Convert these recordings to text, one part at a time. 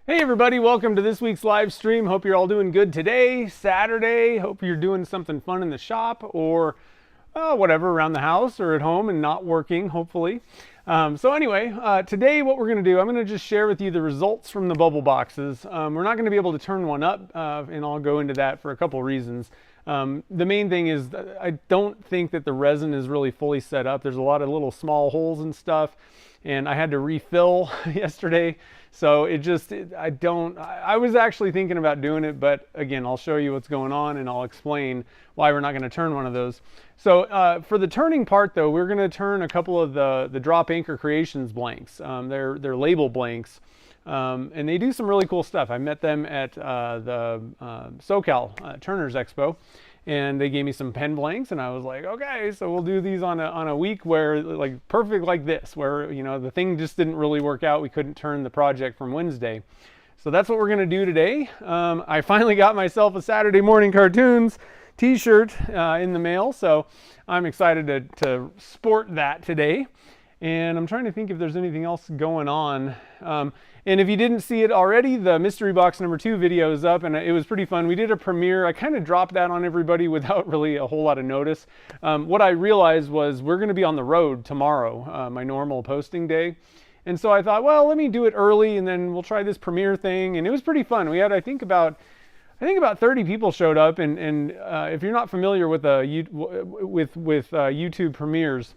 Hey everybody, welcome to this week's live stream. Hope you're all doing good today, Saturday. Hope you're doing something fun in the shop or whatever around the house or at home and not working, hopefully. Today what we're going to do, I'm going to just share with you the results from the bubble boxes. We're not going to be able to turn one up, and I'll go into that for a couple reasons. The main thing is that I don't think that the resin is really fully set up. There's a lot of little small holes and stuff, and I had to refill yesterday. So I was actually thinking about doing it, but again, I'll show you what's going on and I'll explain why we're not going to turn one of those. So for the turning part though, we're going to turn a couple of the Drop Anchor Creations blanks. They're label blanks. And they do some really cool stuff. I met them at the SoCal Turner's Expo, and they gave me some pen blanks, and I was like, okay, so we'll do these on a week where, like, perfect like this, where, you know, the thing just didn't really work out. We couldn't turn the project from Wednesday. So that's what we're going to do today. I finally got myself a Saturday Morning Cartoons t-shirt in the mail, so I'm excited to sport that today. And I'm trying to think if there's anything else going on. And if you didn't see it already, the Mystery Box number 2 video is up, and it was pretty fun. We did a premiere. I kind of dropped that on everybody without really a whole lot of notice. What I realized was we're going to be on the road tomorrow, my normal posting day. And so I thought, well, let me do it early, and then we'll try this premiere thing. And it was pretty fun. We had, I think about 30 people showed up. And if you're not familiar with YouTube premieres,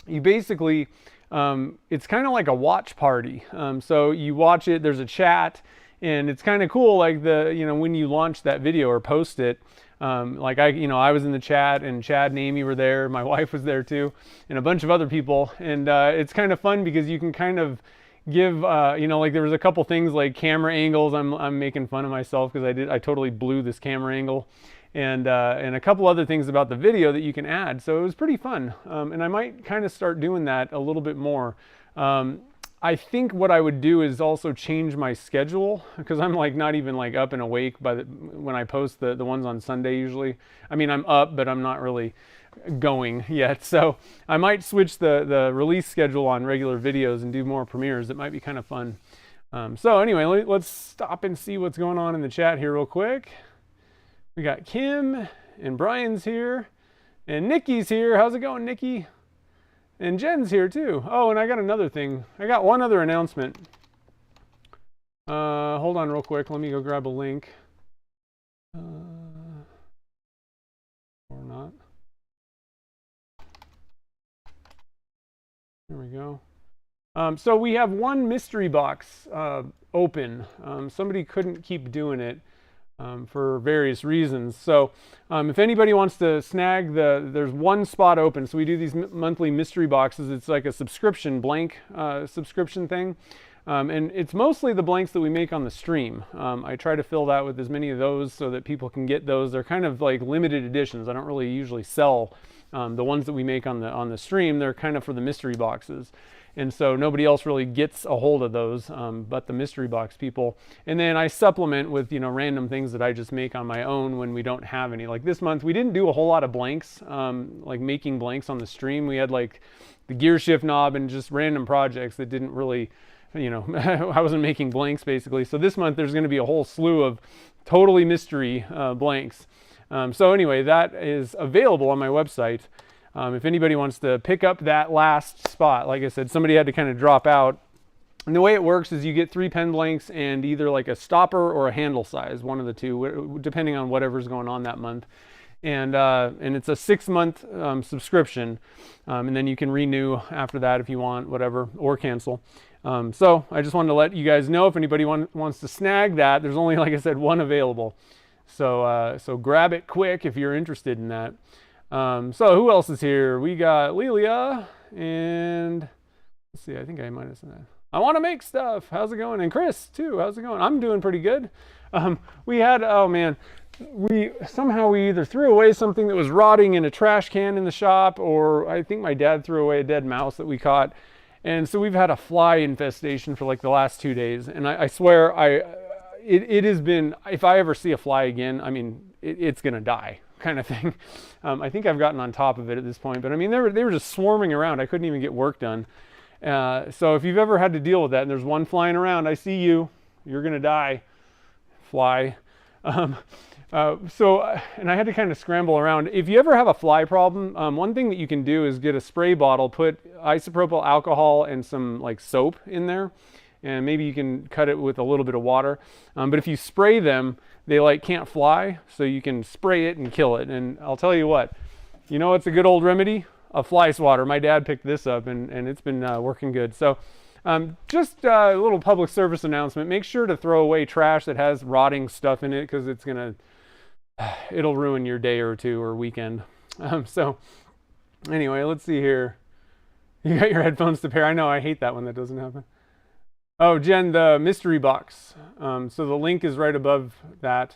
you basically, it's kind of like a watch party. So you watch it, there's a chat, and it's kind of cool, like when you launch that video or post it, I was in the chat, and Chad and Amy were there, my wife was there too, and a bunch of other people, and it's kind of fun because you can kind of give, like there was a couple things like camera angles. I'm making fun of myself because I totally blew this camera angle. And a couple other things about the video that you can add. So it was pretty fun. And I might kind of start doing that a little bit more. I think what I would do is also change my schedule, because I'm like not even like up and awake when I post the ones on Sunday usually. I mean, I'm up, but I'm not really going yet. So I might switch the release schedule on regular videos and do more premieres. It might be kind of fun. So anyway, let's stop and see what's going on in the chat here real quick. We got Kim, and Brian's here, and Nikki's here. How's it going, Nikki? And Jen's here too. Oh, and I got another thing. I got one other announcement. Hold on real quick. Let me go grab a link. Or not. There we go. So we have one mystery box open. Somebody couldn't keep doing it. For various reasons. So if anybody wants to snag there's one spot open. So we do these monthly mystery boxes. It's like a subscription, blank subscription thing. And it's mostly the blanks that we make on the stream. I try to fill that with as many of those so that people can get those. They're kind of like limited editions. I don't really usually sell the ones that we make on the stream. They're kind of for the mystery boxes. And so nobody else really gets a hold of those but the mystery box people. And then I supplement with, random things that I just make on my own when we don't have any. Like this month, we didn't do a whole lot of blanks, like making blanks on the stream. We had like the gear shift knob and just random projects that didn't really, I wasn't making blanks basically. So this month, there's going to be a whole slew of totally mystery blanks. So anyway, that is available on my website. If anybody wants to pick up that last spot, like I said, somebody had to kind of drop out. And the way it works is you get 3 pen blanks and either like a stopper or a handle size, one of the two, depending on whatever's going on that month. And it's a 6-month subscription. And then you can renew after that if you want, whatever, or cancel. So I just wanted to let you guys know if anybody wants to snag that. There's only, like I said, one available. So grab it quick if you're interested in that. So who else is here? We got Lelia, and let's see, I think I might have said that. I want to make stuff. How's it going? And Chris too. How's it going? I'm doing pretty good. We had, oh man, we either threw away something that was rotting in a trash can in the shop, or I think my dad threw away a dead mouse that we caught. And so we've had a fly infestation for like the last 2 days. And I swear it has been, if I ever see a fly again, I mean, it's going to die kind of thing. I think I've gotten on top of it at this point, but I mean, they were just swarming around. I couldn't even get work done. So if you've ever had to deal with that and there's one flying around, I see you. you're gonna die, fly. And I had to kind of scramble around. If you ever have a fly problem, one thing that you can do is get a spray bottle, put isopropyl alcohol and some like soap in there, and maybe you can cut it with a little bit of water. But if you spray them, they like can't fly, so you can spray it and kill it. And I'll tell you what, you know what's a good old remedy? A fly swatter. My dad picked this up, and it's been working good. So just a little public service announcement. Make sure to throw away trash that has rotting stuff in it, because it'll ruin your day or two or weekend. So anyway, let's see here. You got your headphones to pair. I know, I hate that when that doesn't happen. Oh, Jen, the mystery box. So the link is right above that.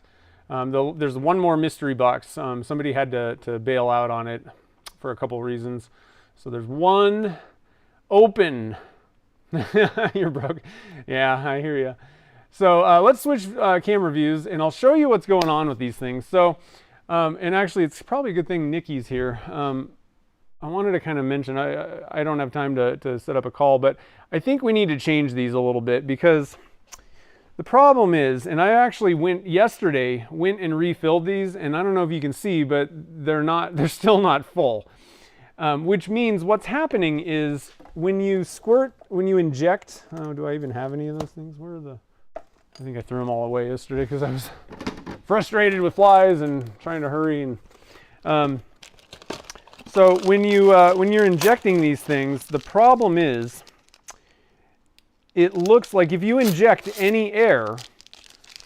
There's one more mystery box. Somebody had to bail out on it for a couple reasons. So there's one open. You're broke. Yeah, I hear you. So let's switch camera views, and I'll show you what's going on with these things. So, and actually, it's probably a good thing Nikki's here. I wanted to kind of mention, I don't have time to set up a call, but I think we need to change these a little bit, because the problem is, and I actually went and refilled these, and I don't know if you can see, but they're still not full. Which means what's happening is when you inject, do I even have any of those things? I think I threw them all away yesterday because I was frustrated with flies and trying to hurry. And so when you're injecting these things, the problem is it looks like if you inject any air,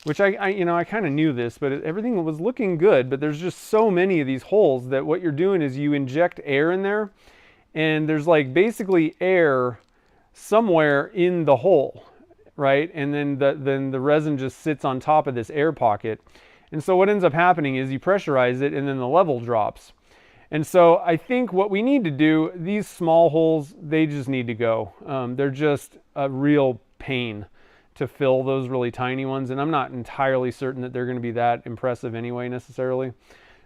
which I kind of knew this, but everything was looking good, but there's just so many of these holes that what you're doing is you inject air in there, and there's like basically air somewhere in the hole, right? And then the resin just sits on top of this air pocket. And so what ends up happening is you pressurize it, and then the level drops. And so I think what we need to do, these small holes, they just need to go. They're just a real pain to fill those really tiny ones, and I'm not entirely certain that they're going to be that impressive anyway necessarily.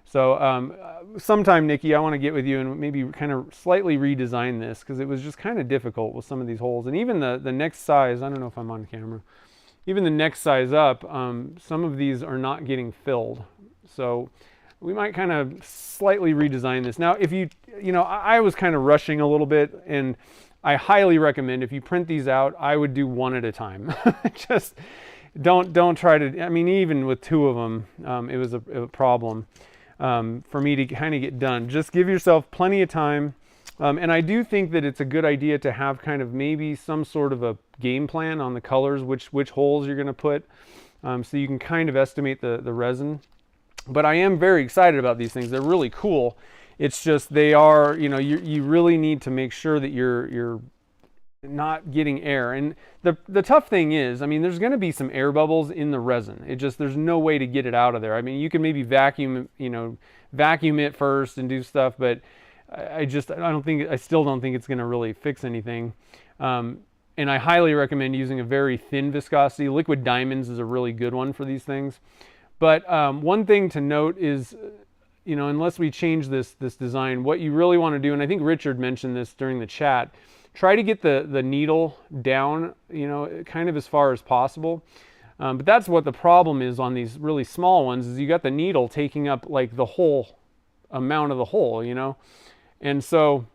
So sometime, Nikki, I want to get with you and maybe kind of slightly redesign this, because it was just kind of difficult with some of these holes. And even the next size, I don't know if I'm on camera, even the next size up, some of these are not getting filled. So we might kind of slightly redesign this. Now, if I was kind of rushing a little bit, and I highly recommend if you print these out, I would do one at a time. Just don't try to, I mean, even with two of them, it was a problem for me to kind of get done. Just give yourself plenty of time. And I do think that it's a good idea to have kind of maybe some sort of a game plan on the colors, which holes you're going to put, so you can kind of estimate the resin. But I am very excited about these things. They're really cool. It's just they are, you really need to make sure that you're not getting air. And the tough thing is, I mean, there's going to be some air bubbles in the resin. There's no way to get it out of there. I mean, you can maybe vacuum it first and do stuff, but I still don't think it's going to really fix anything. And I highly recommend using a very thin viscosity. Liquid Diamonds is a really good one for these things. But one thing to note is, unless we change this design, what you really want to do, and I think Richard mentioned this during the chat, try to get the needle down, kind of as far as possible. But that's what the problem is on these really small ones, is you got the needle taking up like the whole amount of the hole, And so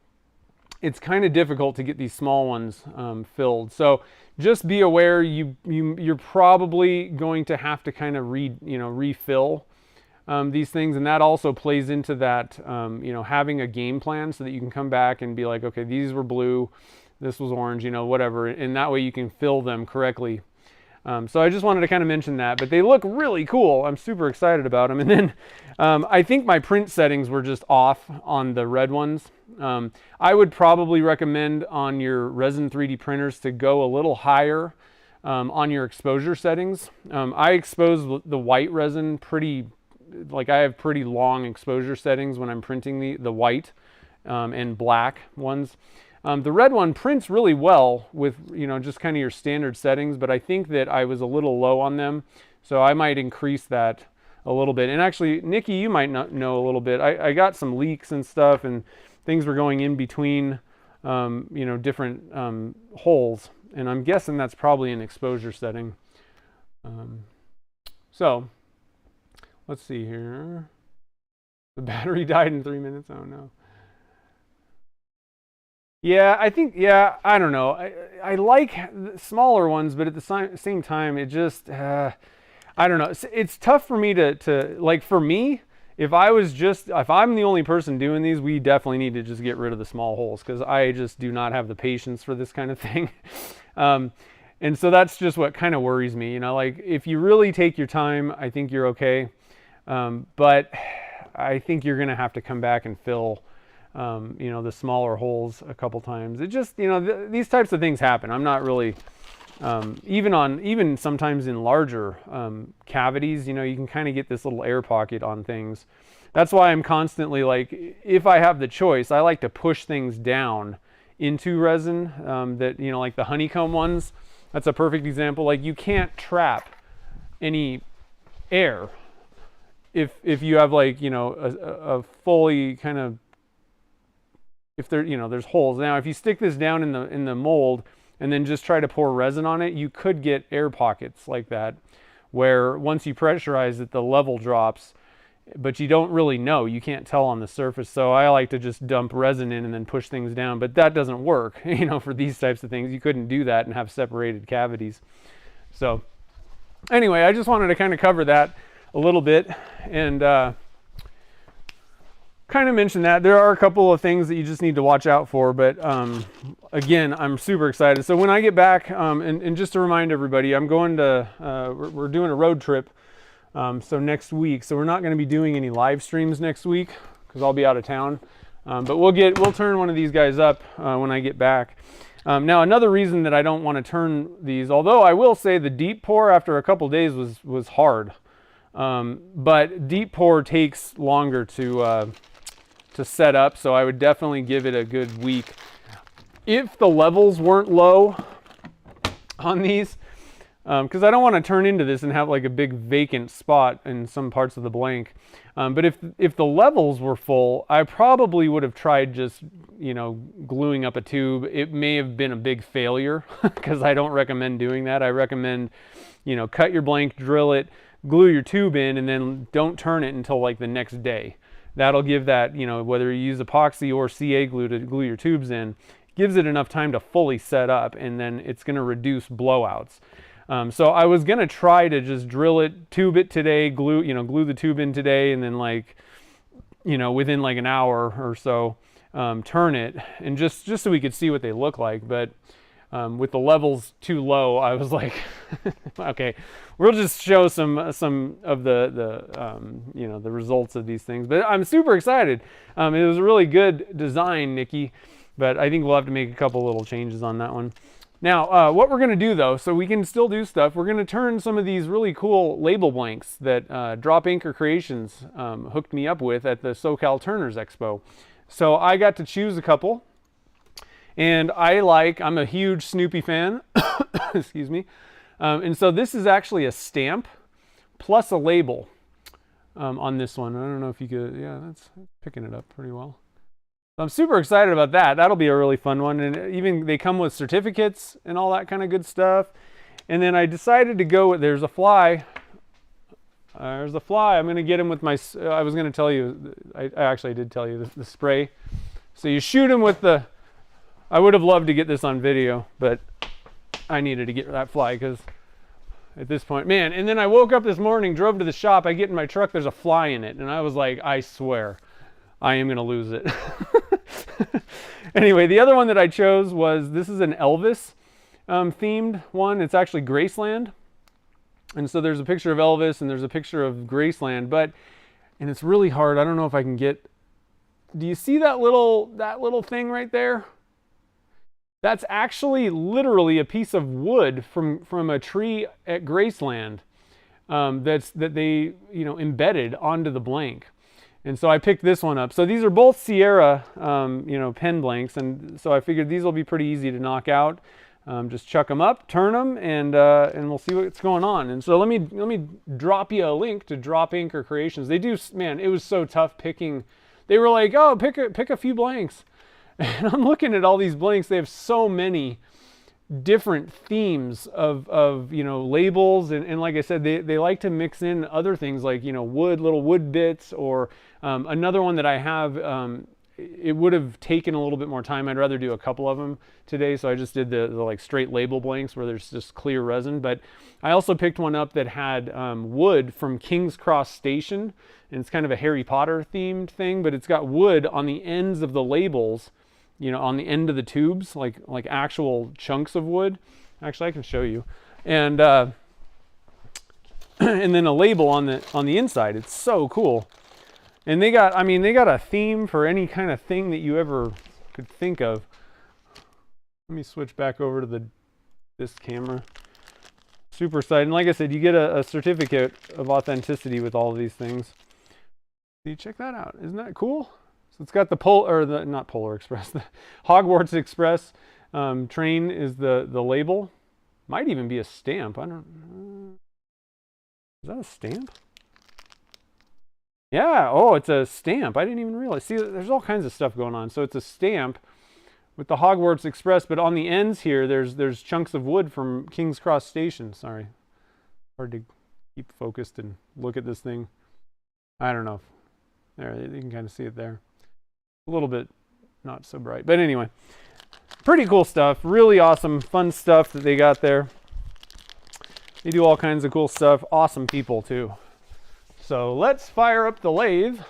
it's kind of difficult to get these small ones filled. So just be aware you're probably going to have to kind of refill these things, and that also plays into that having a game plan so that you can come back and be like, okay, these were blue, this was orange, whatever, and that way you can fill them correctly. So I just wanted to kind of mention that, but they look really cool. I'm super excited about them. And then I think my print settings were just off on the red ones. I would probably recommend on your Resin 3D printers to go a little higher on your exposure settings. I expose the white resin I have pretty long exposure settings when I'm printing the white and black ones. The red one prints really well with, just kind of your standard settings, but I think that I was a little low on them, so I might increase that a little bit. And actually, Nikki, you might not know a little bit. I got some leaks and stuff, and things were going in between, different holes, and I'm guessing that's probably an exposure setting. So let's see here. The battery died in 3 minutes. Oh no. Yeah, I think, yeah, I don't know. I like smaller ones, but at the same time, it just, I don't know. It's tough for me to, like, for me, if I'm the only person doing these, we definitely need to just get rid of the small holes, because I just do not have the patience for this kind of thing. And so that's just what kind of worries me. You know, like, if you really take your time, I think you're okay. But I think you're going to have to come back and fill you know, the smaller holes a couple times. It just, you know, these types of things happen. I'm not really, even sometimes in larger cavities, you know, you can kind of get this little air pocket on things. That's why I'm constantly, like, if I have the choice, I like to push things down into resin, that, you know, like the honeycomb ones. That's a perfect example. Like, you can't trap any air if you have, like, you know, a fully kind of, if there, you know, there's holes. Now, if you stick this down in the mold and then just try to pour resin on it, you could get air pockets like that, where once you pressurize it, the level drops, but you don't really know. You can't tell on the surface. So I like to just dump resin in and then push things down, but that doesn't work. You know, for these types of things, you couldn't do that and have separated cavities. So anyway, I just wanted to kind of cover that a little bit, and kind of mention that there are a couple of things that you just need to watch out for, but again, I'm super excited. So when I get back, and just to remind everybody, I'm going to, we're doing a road trip, so next week. So we're not going to be doing any live streams next week because I'll be out of town, but we'll turn one of these guys up when I get back. Now, another reason that I don't want to turn these, although I will say the deep pour after a couple days was hard, but deep pour takes longer to set up, so I would definitely give it a good week. If the levels weren't low on these, because I don't want to turn into this and have like a big vacant spot in some parts of the blank, but if the levels were full, I probably would have tried just, you know, gluing up a tube. It may have been a big failure because I don't recommend doing that. I recommend, you know, cut your blank, drill it, glue your tube in, and then don't turn it until like the next day. That'll give that, you know, whether you use epoxy or CA glue to glue your tubes in, gives it enough time to fully set up, and then it's going to reduce blowouts. So I was going to try to just drill it, tube it today, glue the tube in today, and then, like, you know, within like an hour or so, turn it, and just so we could see what they look like. But with the levels too low, I was like, okay, we'll just show some of the you know, the results of these things. But I'm super excited. It was a really good design, Nikki, but I think we'll have to make a couple little changes on that one. Now, what we're going to do, though, so we can still do stuff, we're going to turn some of these really cool label blanks that Drop Inker Creations hooked me up with at the SoCal Turners Expo. So I got to choose a couple, and I'm a huge Snoopy fan, excuse me, and so this is actually a stamp plus a label on this one. I don't know if you could, yeah, that's picking it up pretty well. I'm super excited about that. That'll be a really fun one. And even they come with certificates and all that kind of good stuff. And then I decided to go with, there's a fly. There's a fly. I'm going to get him with my, I was going to tell you, I actually did tell you the spray. So you shoot him with the, I would have loved to get this on video, but I needed to get that fly because at this point, man. And then I woke up this morning, drove to the shop. I get in my truck, there's a fly in it. And I was like, I swear, I am going to lose it. Anyway, the other one that I chose was, this is an Elvis themed one. It's actually Graceland. And so there's a picture of Elvis and there's a picture of Graceland, and it's really hard. I don't know if I can get, do you see that little thing right there? That's actually literally a piece of wood from a tree at Graceland that they, you know, embedded onto the blank. And so I picked this one up. So these are both Sierra, you know, pen blanks, and so I figured these will be pretty easy to knock out. Just chuck them up, turn them, and we'll see what's going on. And so let me drop you a link to Drop Inker Creations. They do, man, it was so tough picking. They were like, oh, pick a few blanks, and I'm looking at all these blanks. They have so many different themes of you know, labels, and like I said, they like to mix in other things like, you know, little wood bits, or another one that I have, it would have taken a little bit more time. I'd rather do a couple of them today, so I just did the like straight label blanks where there's just clear resin. But I also picked one up that had wood from King's Cross Station, and it's kind of a Harry Potter themed thing, but it's got wood on the ends of the labels, you know, on the end of the tubes, like actual chunks of wood. Actually, I can show you. And and then a label on the inside. It's so cool. And they got, I mean, they got a theme for any kind of thing that you ever could think of. Let me switch back over to this camera. Super excited. And like I said, you get a certificate of authenticity with all of these things. See, check that out. Isn't that cool? So it's got the not Polar Express, the Hogwarts Express train is the label. Might even be a stamp. I don't. Is that a stamp? Yeah, oh, it's a stamp. I didn't even realize. See, there's all kinds of stuff going on. So it's a stamp with the Hogwarts Express, but on the ends here, there's chunks of wood from King's Cross Station. Sorry, hard to keep focused and look at this thing. I don't know. There, you can kind of see it there. A little bit not so bright, but anyway, pretty cool stuff. Really awesome, fun stuff that they got there. They do all kinds of cool stuff. Awesome people too. So let's fire up the lathe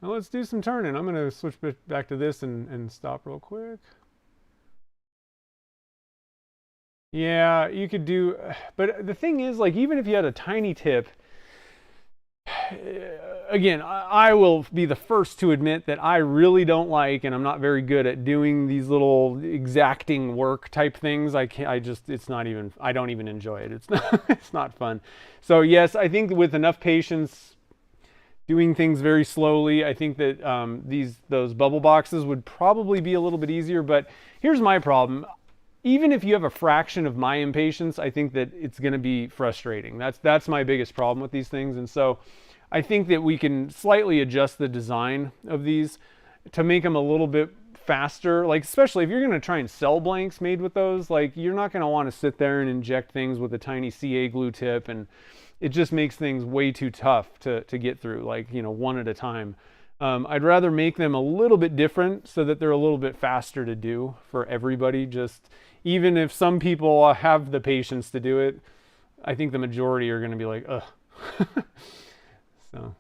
and let's do some turning. I'm going to switch back to this and stop real quick. Yeah, you could do, but the thing is, like, even if you had a tiny tip, again, I will be the first to admit that I really don't like, and I'm not very good at doing these little exacting work type things. It's not even, I don't even enjoy it. It's not fun. So yes, I think with enough patience, doing things very slowly, I think that those bubble boxes would probably be a little bit easier. But here's my problem. Even if you have a fraction of my impatience, I think that it's going to be frustrating. That's my biggest problem with these things. And so I think that we can slightly adjust the design of these to make them a little bit faster. Like, especially if you're going to try and sell blanks made with those, like, you're not going to want to sit there and inject things with a tiny CA glue tip, and it just makes things way too tough to get through, like, you know, one at a time. I'd rather make them a little bit different so that they're a little bit faster to do for everybody. Just even if some people have the patience to do it, I think the majority are going to be like, ugh. So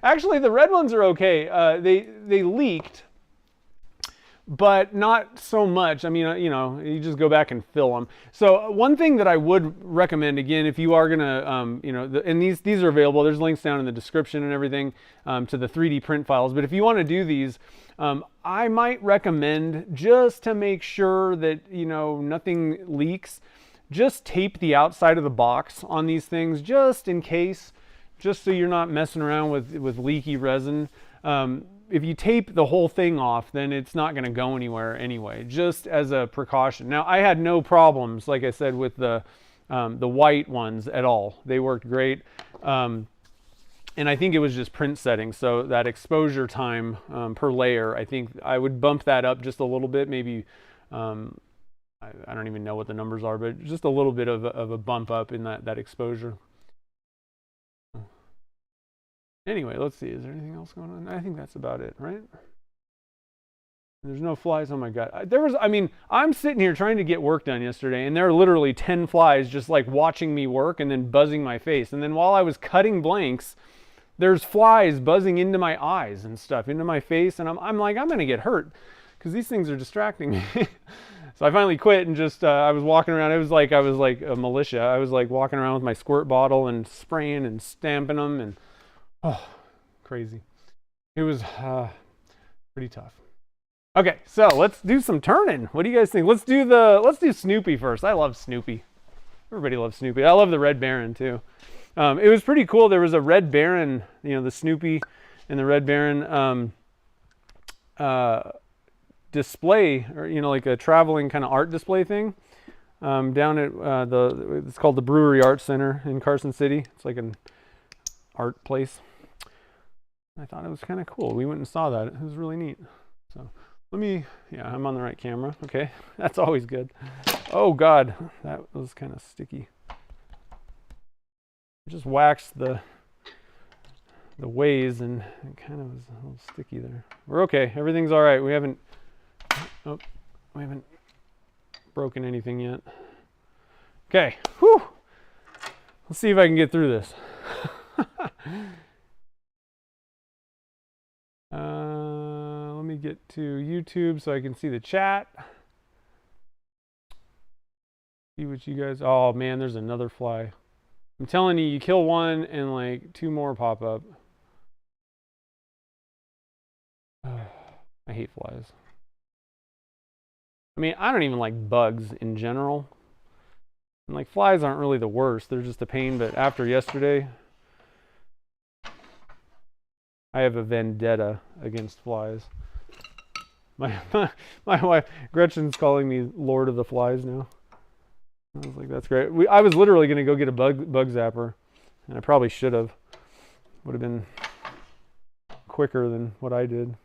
actually, the red ones are okay. They leaked, but not so much. I mean, you know, you just go back and fill them. So one thing that I would recommend, again, if you are gonna, you know, and these are available. There's links down in the description and everything to the 3D print files. But if you want to do these, I might recommend, just to make sure that, you know, nothing leaks, just tape the outside of the box on these things, just in case, just so you're not messing around with leaky resin. If you tape the whole thing off, then it's not going to go anywhere anyway, just as a precaution. Now, I had no problems, like I said, with the white ones at all. They worked great. And I think it was just print settings. So that exposure time per layer, I think I would bump that up just a little bit, maybe, I don't even know what the numbers are, but just a little bit of a bump up in that exposure. Anyway, let's see. Is there anything else going on? I think that's about it, right? There's no flies. Oh my God. I mean, I'm sitting here trying to get work done yesterday, and there are literally 10 flies just like watching me work and then buzzing my face. And then while I was cutting blanks, there's flies buzzing into my eyes and stuff, into my face. And I'm like, I'm going to get hurt because these things are distracting me. So I finally quit and just, I was walking around. It was like I was like a militia. I was like walking around with my squirt bottle and spraying and stamping them, and oh, crazy. It was pretty tough. Okay, so let's do some turning. What do you guys think? Let's do Snoopy first. I love Snoopy. Everybody loves Snoopy. I love the Red Baron too. It was pretty cool. There was a Red Baron, you know, the Snoopy and the Red Baron display, or, you know, like a traveling kind of art display thing down at it's called the Brewery Art Center in Carson City. It's like an art place. I thought it was kind of cool. We went and saw that. It was really neat. So let me, yeah, I'm on the right camera. Okay, that's always good. Oh God, that was kind of sticky. Just waxed the ways and it kind of was a little sticky there. We're okay. Everything's all right. We haven't broken anything yet. Okay. Whew. Let's see if I can get through this. Let me get to YouTube so I can see the chat. See what you guys. Oh man, there's another fly. I'm telling you, you kill one and like 2 more pop up. I hate flies. I mean, I don't even like bugs in general. And like flies aren't really the worst. They're just a pain, but after yesterday, I have a vendetta against flies. My wife, Gretchen's calling me Lord of the Flies now. I was like, that's great. I was literally going to go get a bug zapper, and I probably should have. Would have been quicker than what I did.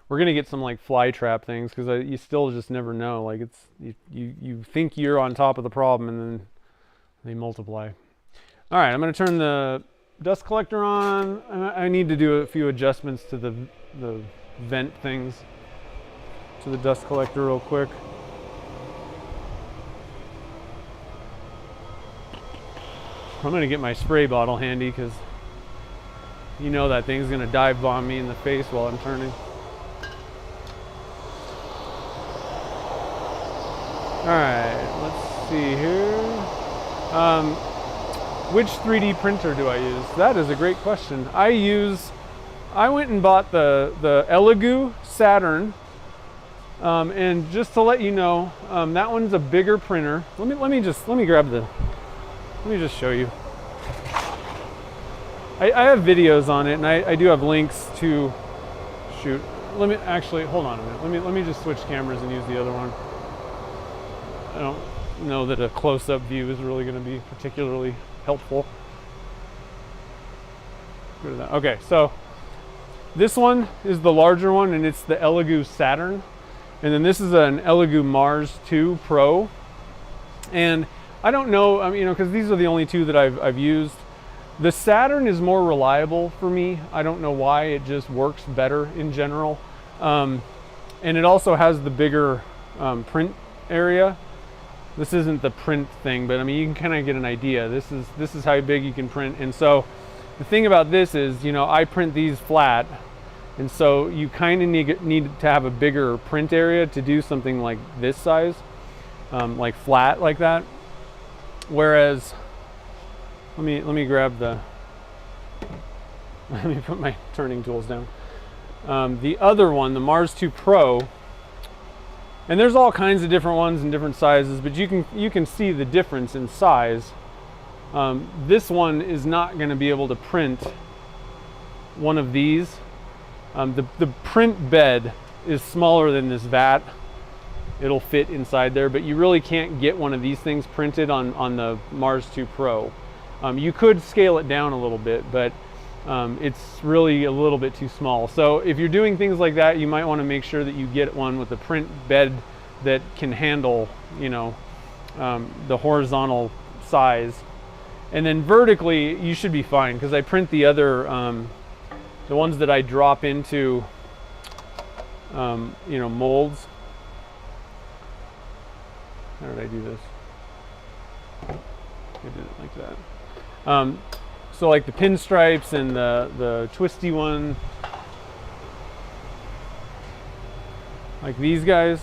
We're going to get some like fly trap things because you still just never know. Like it's you think you're on top of the problem and then they multiply. All right, I'm going to turn the dust collector on. I need to do a few adjustments to the vent things to the dust collector real quick. I'm going to get my spray bottle handy because you know that thing's going to dive bomb me in the face while I'm turning. All right, let's see here. Which 3D printer do I use? That is a great question. I went and bought the Elegoo Saturn, and just to let you know, that one's a bigger printer. Let me just show you. I have videos on it, and I do have links to. Shoot, let me actually hold on a minute. Let me just switch cameras and use the other one. I don't know that a close-up view is really going to be particularly helpful. Go to that. Okay, so this one is the larger one, and it's the Elegoo Saturn, and then this is an Elegoo Mars 2 Pro. And I don't know, because these are the only two that I've used. The Saturn is more reliable for me. I don't know why. It just works better in general, and it also has the bigger print area. This isn't the print thing, but I mean, you can kind of get an idea. This is how big you can print. And so the thing about this is, I print these flat, and so you kind of need to have a bigger print area to do something like this size, like flat like that. Whereas, let me grab let me put my turning tools down. The other one, the Mars 2 Pro. And there's all kinds of different ones in different sizes, but you can see the difference in size. This one is not going to be able to print one of these. The print bed is smaller than this vat. It'll fit inside there, but you really can't get one of these things printed on the Mars 2 Pro. You could scale it down a little bit, but it's really a little bit too small. So if you're doing things like that, you might want to make sure that you get one with a print bed that can handle, the horizontal size. And then vertically, you should be fine, because I print the other, the ones that I drop into, molds. How did I do this? I did it like that. So like the pinstripes and the twisty one, like these guys,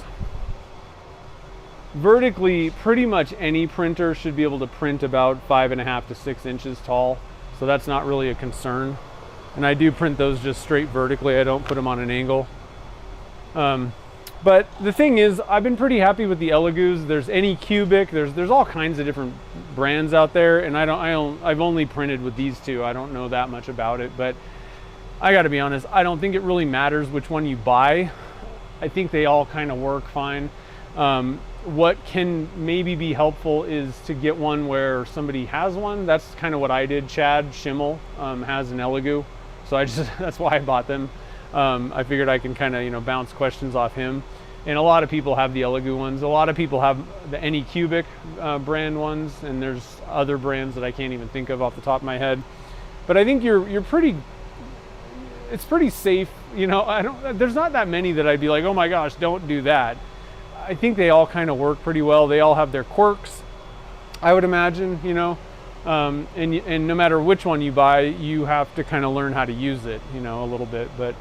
vertically, pretty much any printer should be able to print about 5.5 to 6 inches tall. So that's not really a concern. And I do print those just straight vertically. I don't put them on an angle. But the thing is, I've been pretty happy with the Elegoos. There's any cubic, there's all kinds of different brands out there, and I've only printed with these two. I don't know that much about it, but I got to be honest, I don't think it really matters which one you buy. I think they all kind of work fine. What can maybe be helpful is to get one where somebody has one. That's kind of what I did. Chad Schimmel has an Elegoo, so that's why I bought them. I figured I can kind of, you know, bounce questions off him. And a lot of people have the Elegoo ones. A lot of people have the Anycubic brand ones, and there's other brands that I can't even think of off the top of my head. But I think you're pretty, it's pretty safe. You know, there's not that many that I'd be like, oh my gosh, don't do that. I think they all kind of work pretty well. They all have their quirks, I would imagine, you know. And no matter which one you buy, you have to kind of learn how to use it, you know, a little bit. But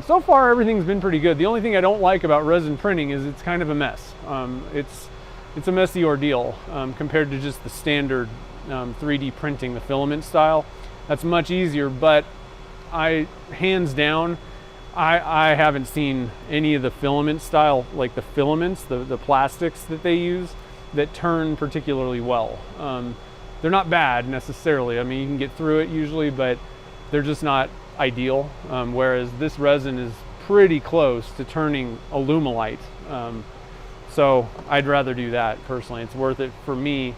so far, everything's been pretty good. The only thing I don't like about resin printing is it's kind of a mess. It's a messy ordeal compared to just the standard 3D printing, the filament style. That's much easier, but hands down, I haven't seen any of the filament style, like the filaments, the plastics that they use, that turn particularly well. They're not bad necessarily. I mean, you can get through it usually, but they're just not ideal. Whereas this resin is pretty close to turning alumilite. So I'd rather do that personally. It's worth it for me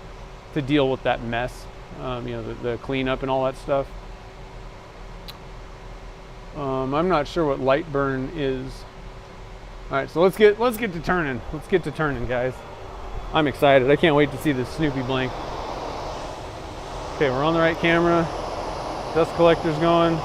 to deal with that mess, you know, the cleanup and all that stuff. I'm not sure what light burn is. All right, so let's get to turning. Let's get to turning, guys. I'm excited. I can't wait to see this Snoopy blink. Okay, we're on the right camera. Dust collector's going.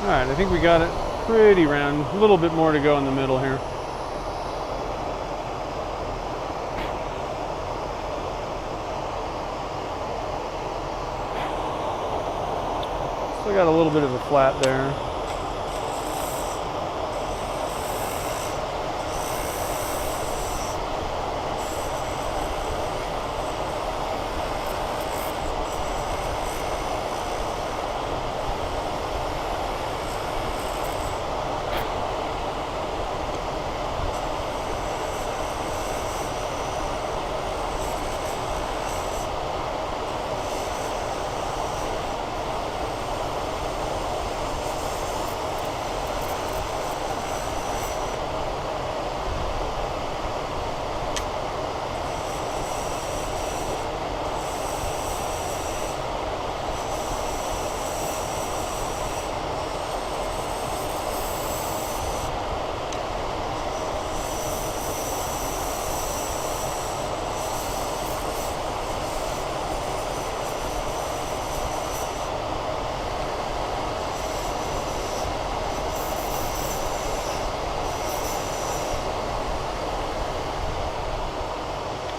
All right, I think we got it pretty round. A little bit more to go in the middle here. Still got a little bit of a flat there.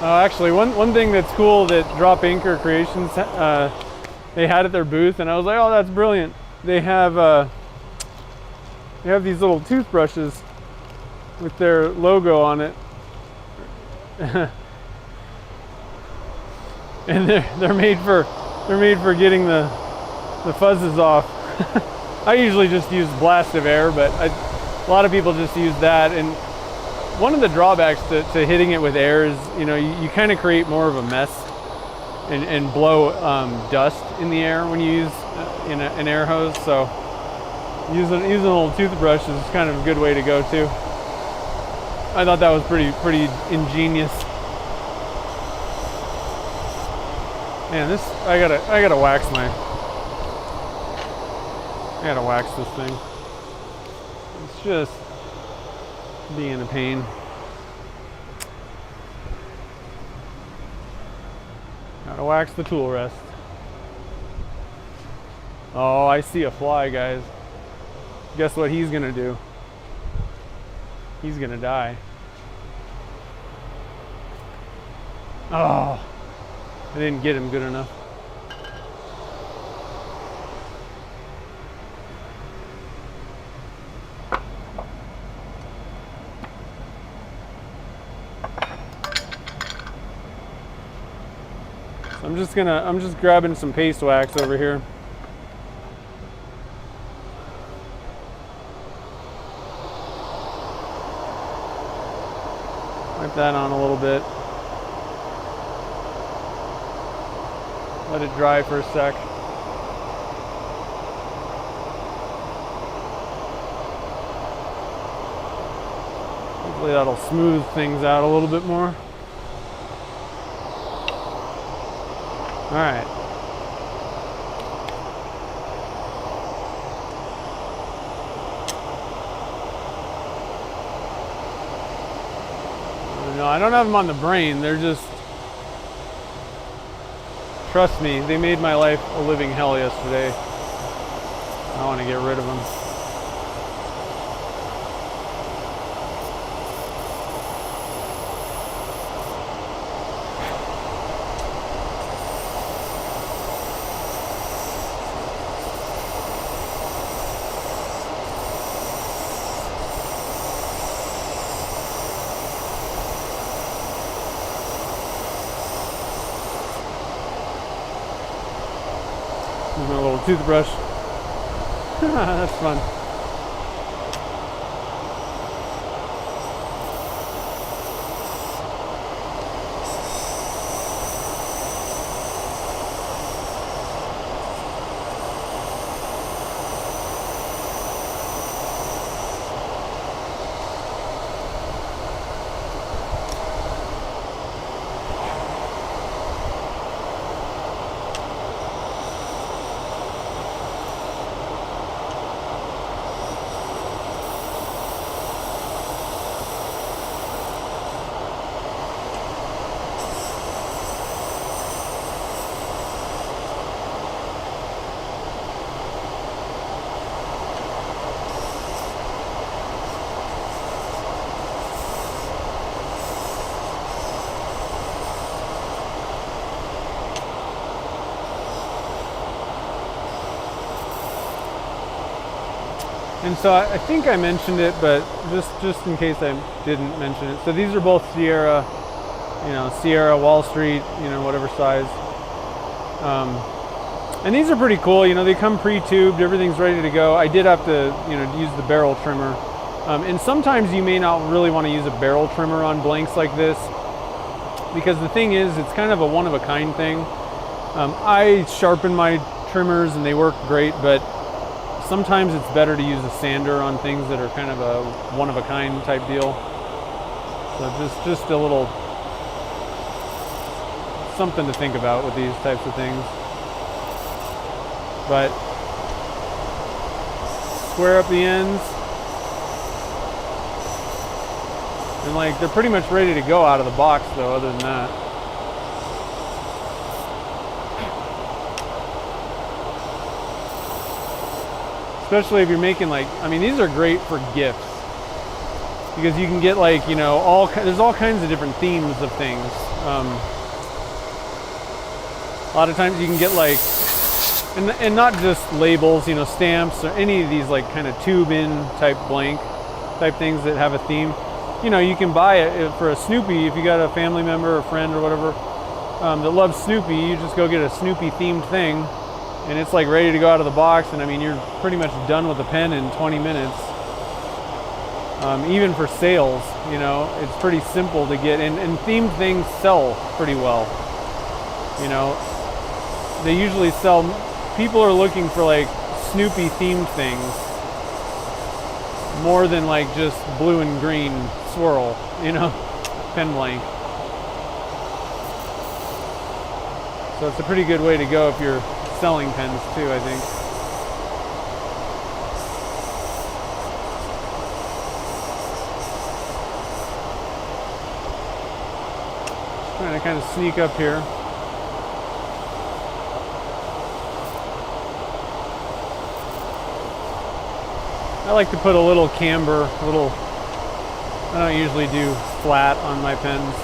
Actually, one thing that's cool that Drop Inker Creations they had at their booth, and I was like, oh, that's brilliant. They have these little toothbrushes with their logo on it, and they're made for getting the fuzzes off. I usually just use blast of air, but a lot of people just use that. And one of the drawbacks to hitting it with air is, you know, you kind of create more of a mess and blow dust in the air when you use an air hose. So using a little toothbrush is kind of a good way to go too. I thought that was pretty ingenious. Man, this I gotta wax this thing. It's just being a pain. Gotta wax the tool rest. Oh, I see a fly, guys. Guess what he's gonna do? He's gonna die. Oh, I didn't get him good enough. So I'm just grabbing some paste wax over here. Wipe that on a little bit. Let it dry for a sec. Hopefully that'll smooth things out a little bit more. All right. No, I don't have them on the brain. They're just, trust me, they made my life a living hell yesterday. I want to get rid of them. My little toothbrush. That's fun. And so I think I mentioned it, but just in case I didn't mention it. So these are both Sierra, Sierra, Wall Street, whatever size. And these are pretty cool. They come pre-tubed, everything's ready to go. I did have to, use the barrel trimmer. And sometimes you may not really want to use a barrel trimmer on blanks like this, because the thing is, it's kind of a one-of-a-kind thing. I sharpen my trimmers and they work great, but sometimes it's better to use a sander on things that are kind of a one-of-a-kind type deal. So just a little something to think about with these types of things. But square up the ends, and they're pretty much ready to go out of the box though, other than that. Especially if you're making these are great for gifts, because you can get there's all kinds of different themes of things. A lot of times you can get and not just labels, stamps or any of these kind of tube in type blank type things that have a theme. You can buy it for a Snoopy if you got a family member or friend or whatever that loves Snoopy. You just go get a Snoopy themed thing, and it's ready to go out of the box, and you're pretty much done with the pen in 20 minutes. Even for sales, it's pretty simple to get, and themed things sell pretty well. They usually sell, people are looking for Snoopy themed things more than just blue and green swirl, pen blank. So it's a pretty good way to go if you're selling pens too, I think. Just trying to kind of sneak up here. I like to put a little camber, I don't usually do flat on my pens.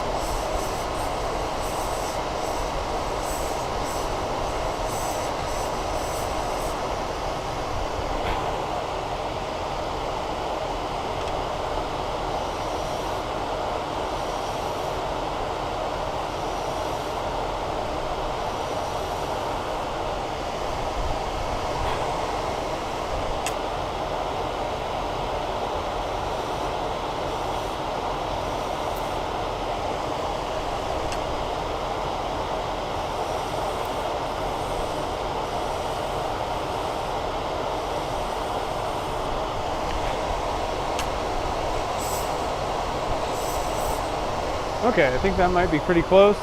Okay, I think that might be pretty close.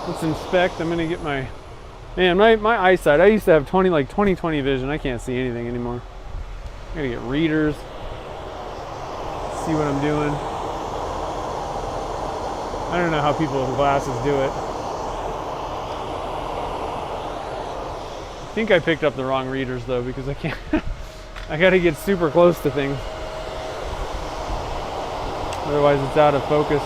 Let's inspect. I'm gonna get my, man, my eyesight. I used to have 20/20 vision. I can't see anything anymore. I gotta get readers. See what I'm doing. I don't know how people with glasses do it. I think I picked up the wrong readers though, because I can't, I gotta get super close to things. Otherwise it's out of focus.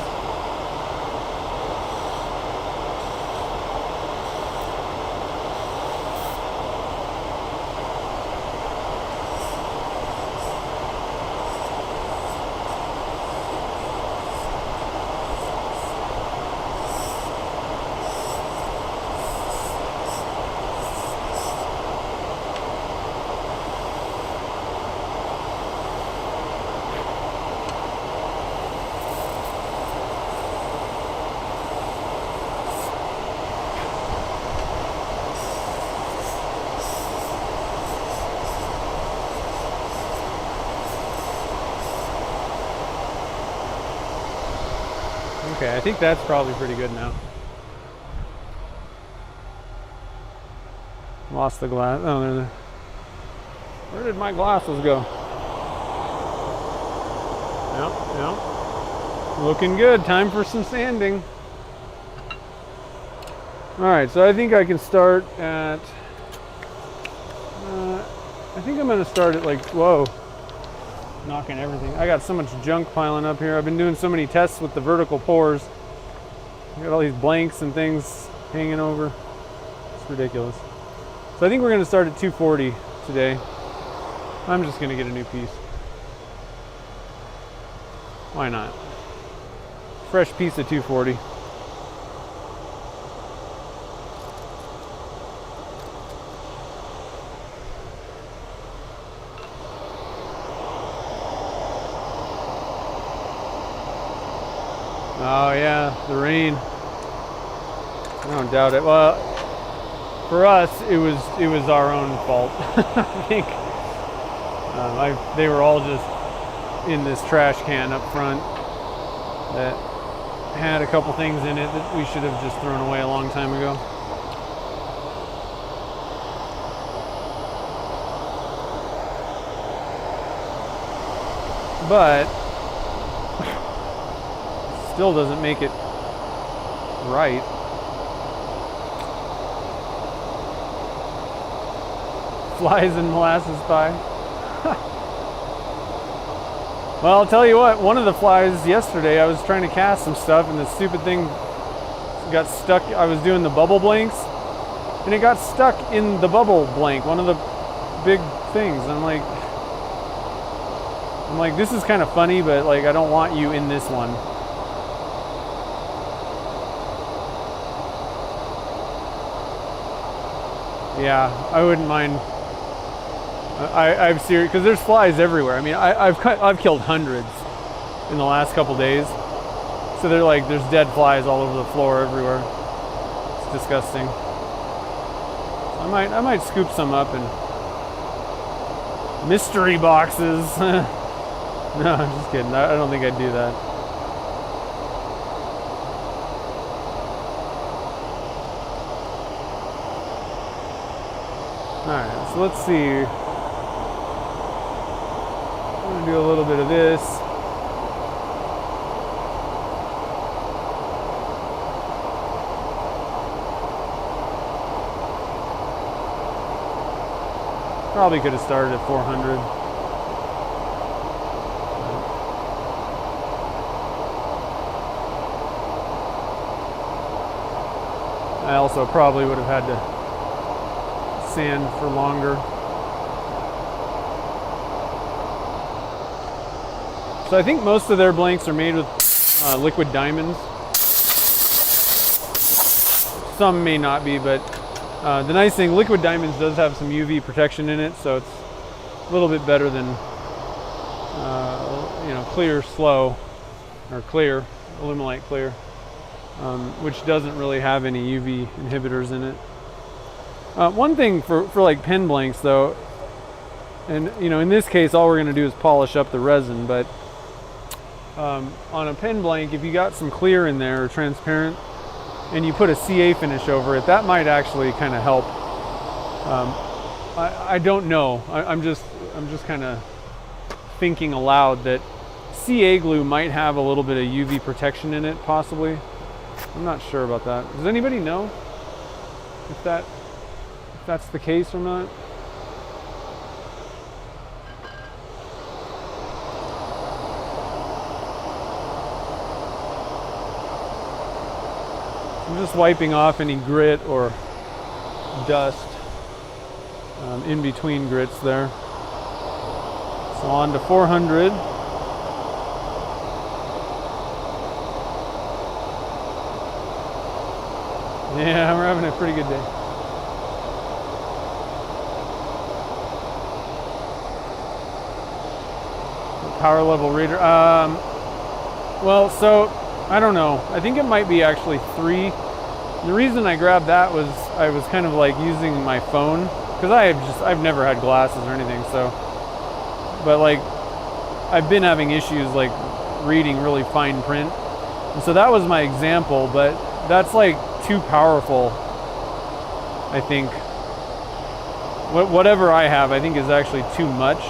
Okay, I think that's probably pretty good now. Lost the glass. Oh, there. Where did my glasses go? Yep. Looking good. Time for some sanding. All right, so I think I can start at. I think I'm gonna start at like, whoa. Knocking everything. I got so much junk piling up here. I've been doing so many tests with the vertical pours. I got all these blanks and things hanging over. It's ridiculous. So I think we're going to start at 240 today. I'm just going to get a new piece. Why not? Fresh piece of 240. Oh yeah, the rain. I don't doubt it. Well, for us, it was our own fault. I think they were all just in this trash can up front that had a couple things in it that we should have just thrown away a long time ago. But still doesn't make it right. Flies in molasses pie. Well, I'll tell you what, one of the flies yesterday, I was trying to cast some stuff and the stupid thing got stuck. I was doing the bubble blanks and it got stuck in the bubble blank, one of the big things. I'm like, this is kind of funny, but like, I don't want you in this one. Yeah, I wouldn't mind. I'm serious, because there's flies everywhere. I mean, I've killed hundreds in the last couple days. So they're like, there's dead flies all over the floor everywhere. It's disgusting. I might scoop some up and mystery boxes. No, I'm just kidding. I don't think I'd do that. Alright, so let's see. I'm going to do a little bit of this. Probably could have started at 400. I also probably would have had to sand for longer. So I think most of their blanks are made with liquid diamonds. Some may not be, but the nice thing, liquid diamonds does have some UV protection in it, so it's a little bit better than clear slow, or clear, alumilite clear, which doesn't really have any UV inhibitors in it. One thing for like pen blanks though, and in this case all we're going to do is polish up the resin, but on a pen blank, if you got some clear in there or transparent and you put a CA finish over it, that might actually kind of help. I don't know. I'm just kind of thinking aloud that CA glue might have a little bit of UV protection in it, possibly. I'm not sure about that. Does anybody know if that's the case or not? I'm just wiping off any grit or dust in between grits there. So on to 400. Yeah, we're having a pretty good day. Power level reader. Well, so I don't know. I think it might be actually 3. The reason I grabbed that was I was kind of like using my phone because I've never had glasses or anything. So, but like I've been having issues like reading really fine print, and so that was my example. But that's like too powerful. I think whatever I have, I think is actually too much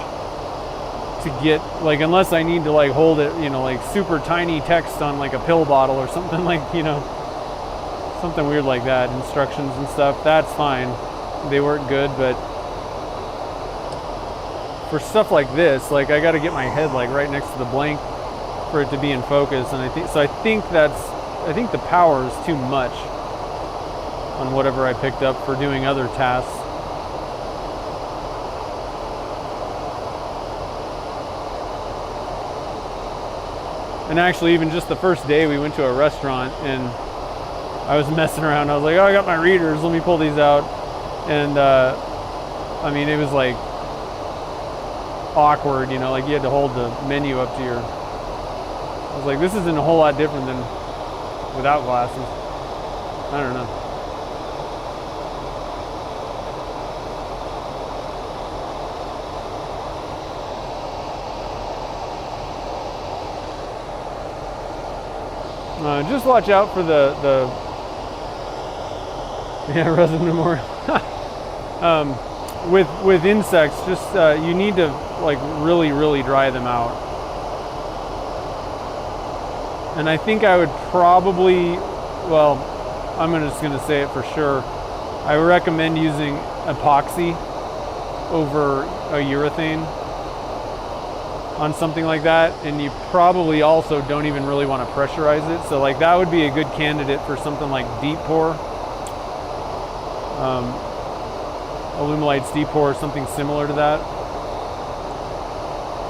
to get, like, unless I need to like hold it, like super tiny text on like a pill bottle or something, like, something weird like that, instructions and stuff, that's fine. They work good, but for stuff like this, like I got to get my head like right next to the blank for it to be in focus, and I think the power is too much on whatever I picked up for doing other tasks. And actually, even just the first day we went to a restaurant and I was messing around. I was like, oh, I got my readers, let me pull these out. And I mean, it was like awkward, like you had to hold the menu up to your, I was like, this isn't a whole lot different than without glasses. I don't know. Just watch out for the resin memorial. With insects, just you need to like really dry them out. And I think I would probably, well, I'm just gonna say it for sure, I recommend using epoxy over a urethane on something like that, and you probably also don't even really want to pressurize it. So like that would be a good candidate for something like deep pour, alumilite's deep pour, or something similar to that.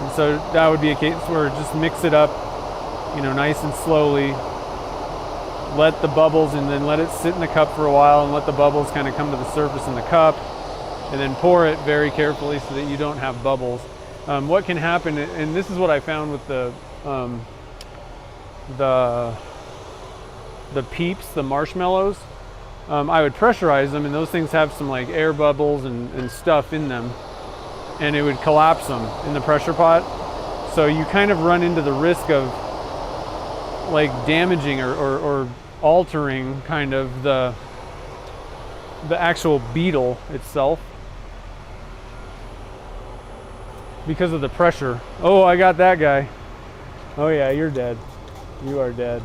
And so that would be a case where just mix it up, nice and slowly. Let the bubbles, and then let it sit in the cup for a while, and let the bubbles kind of come to the surface in the cup, and then pour it very carefully so that you don't have bubbles. What can happen, and this is what I found with the peeps, the marshmallows, I would pressurize them, and those things have some like air bubbles and stuff in them, and it would collapse them in the pressure pot. So you kind of run into the risk of like damaging or altering kind of the actual beetle itself. because of the pressure. Oh, I got that guy. Oh yeah, you're dead. You are dead.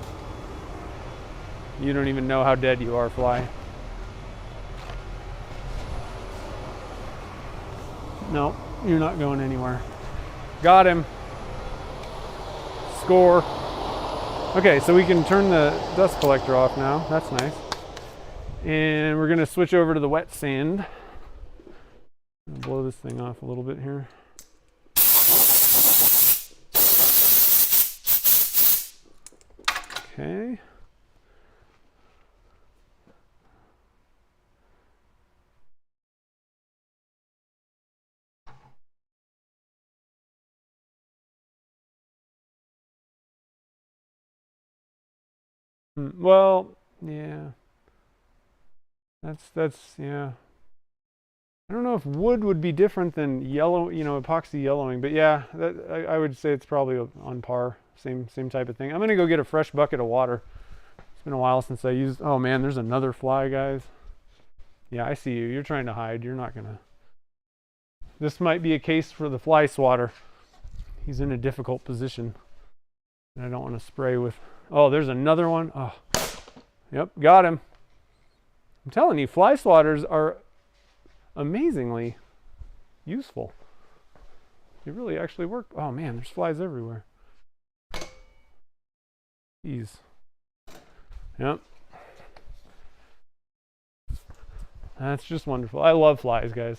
You don't even know how dead you are, fly. No, you're not going anywhere. Got him. Score. Okay, so we can turn the dust collector off now. That's nice. And we're gonna switch over to the wet sand. Blow this thing off a little bit here. Okay. Well, yeah. That's yeah. I don't know if wood would be different than yellow, epoxy yellowing, but yeah, I would say it's probably on par, same type of thing. I'm gonna go get a fresh bucket of water. It's been a while since I used. Oh man, there's another fly, guys. Yeah, I see you. You're trying to hide. You're not gonna. This might be a case for the fly swatter. He's in a difficult position, and I don't want to spray with. Oh, there's another one. Oh, yep, got him. I'm telling you, fly swatters are amazingly useful. They really actually work. Oh man, there's flies everywhere. Jeez. Yep. That's just wonderful. I love flies, guys.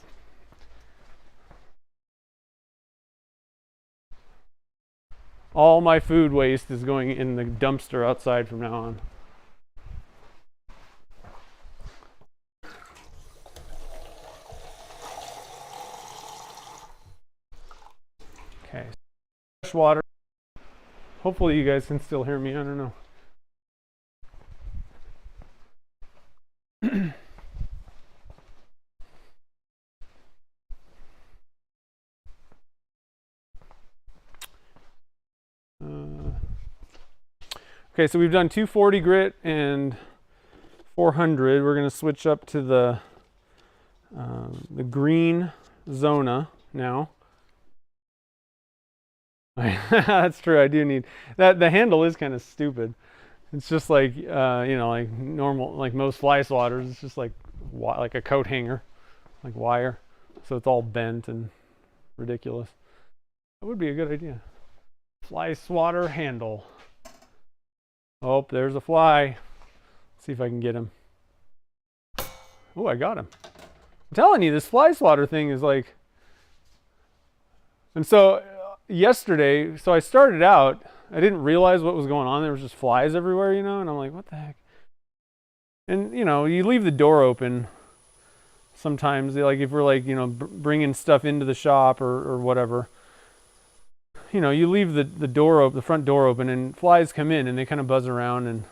All my food waste is going in the dumpster outside from now on. Okay. Fresh water. Hopefully you guys can still hear me. I don't know. Okay, so we've done 240 grit and 400. We're going to switch up to the green Zona now. That's true. I do need that. The handle is kind of stupid. It's just like like normal, like most fly swatters. It's just like a coat hanger, like wire. So it's all bent and ridiculous. That would be a good idea. Fly swatter handle. Oh, there's a fly. Let's see if I can get him. Oh, I got him. I'm telling you, this fly swatter thing is like. And so yesterday, so I started out, I didn't realize what was going on. There was just flies everywhere, and I'm like, what the heck? And, you leave the door open sometimes, like if we're like, bringing stuff into the shop or whatever. You leave the door open, the front door open, and flies come in and they kind of buzz around. And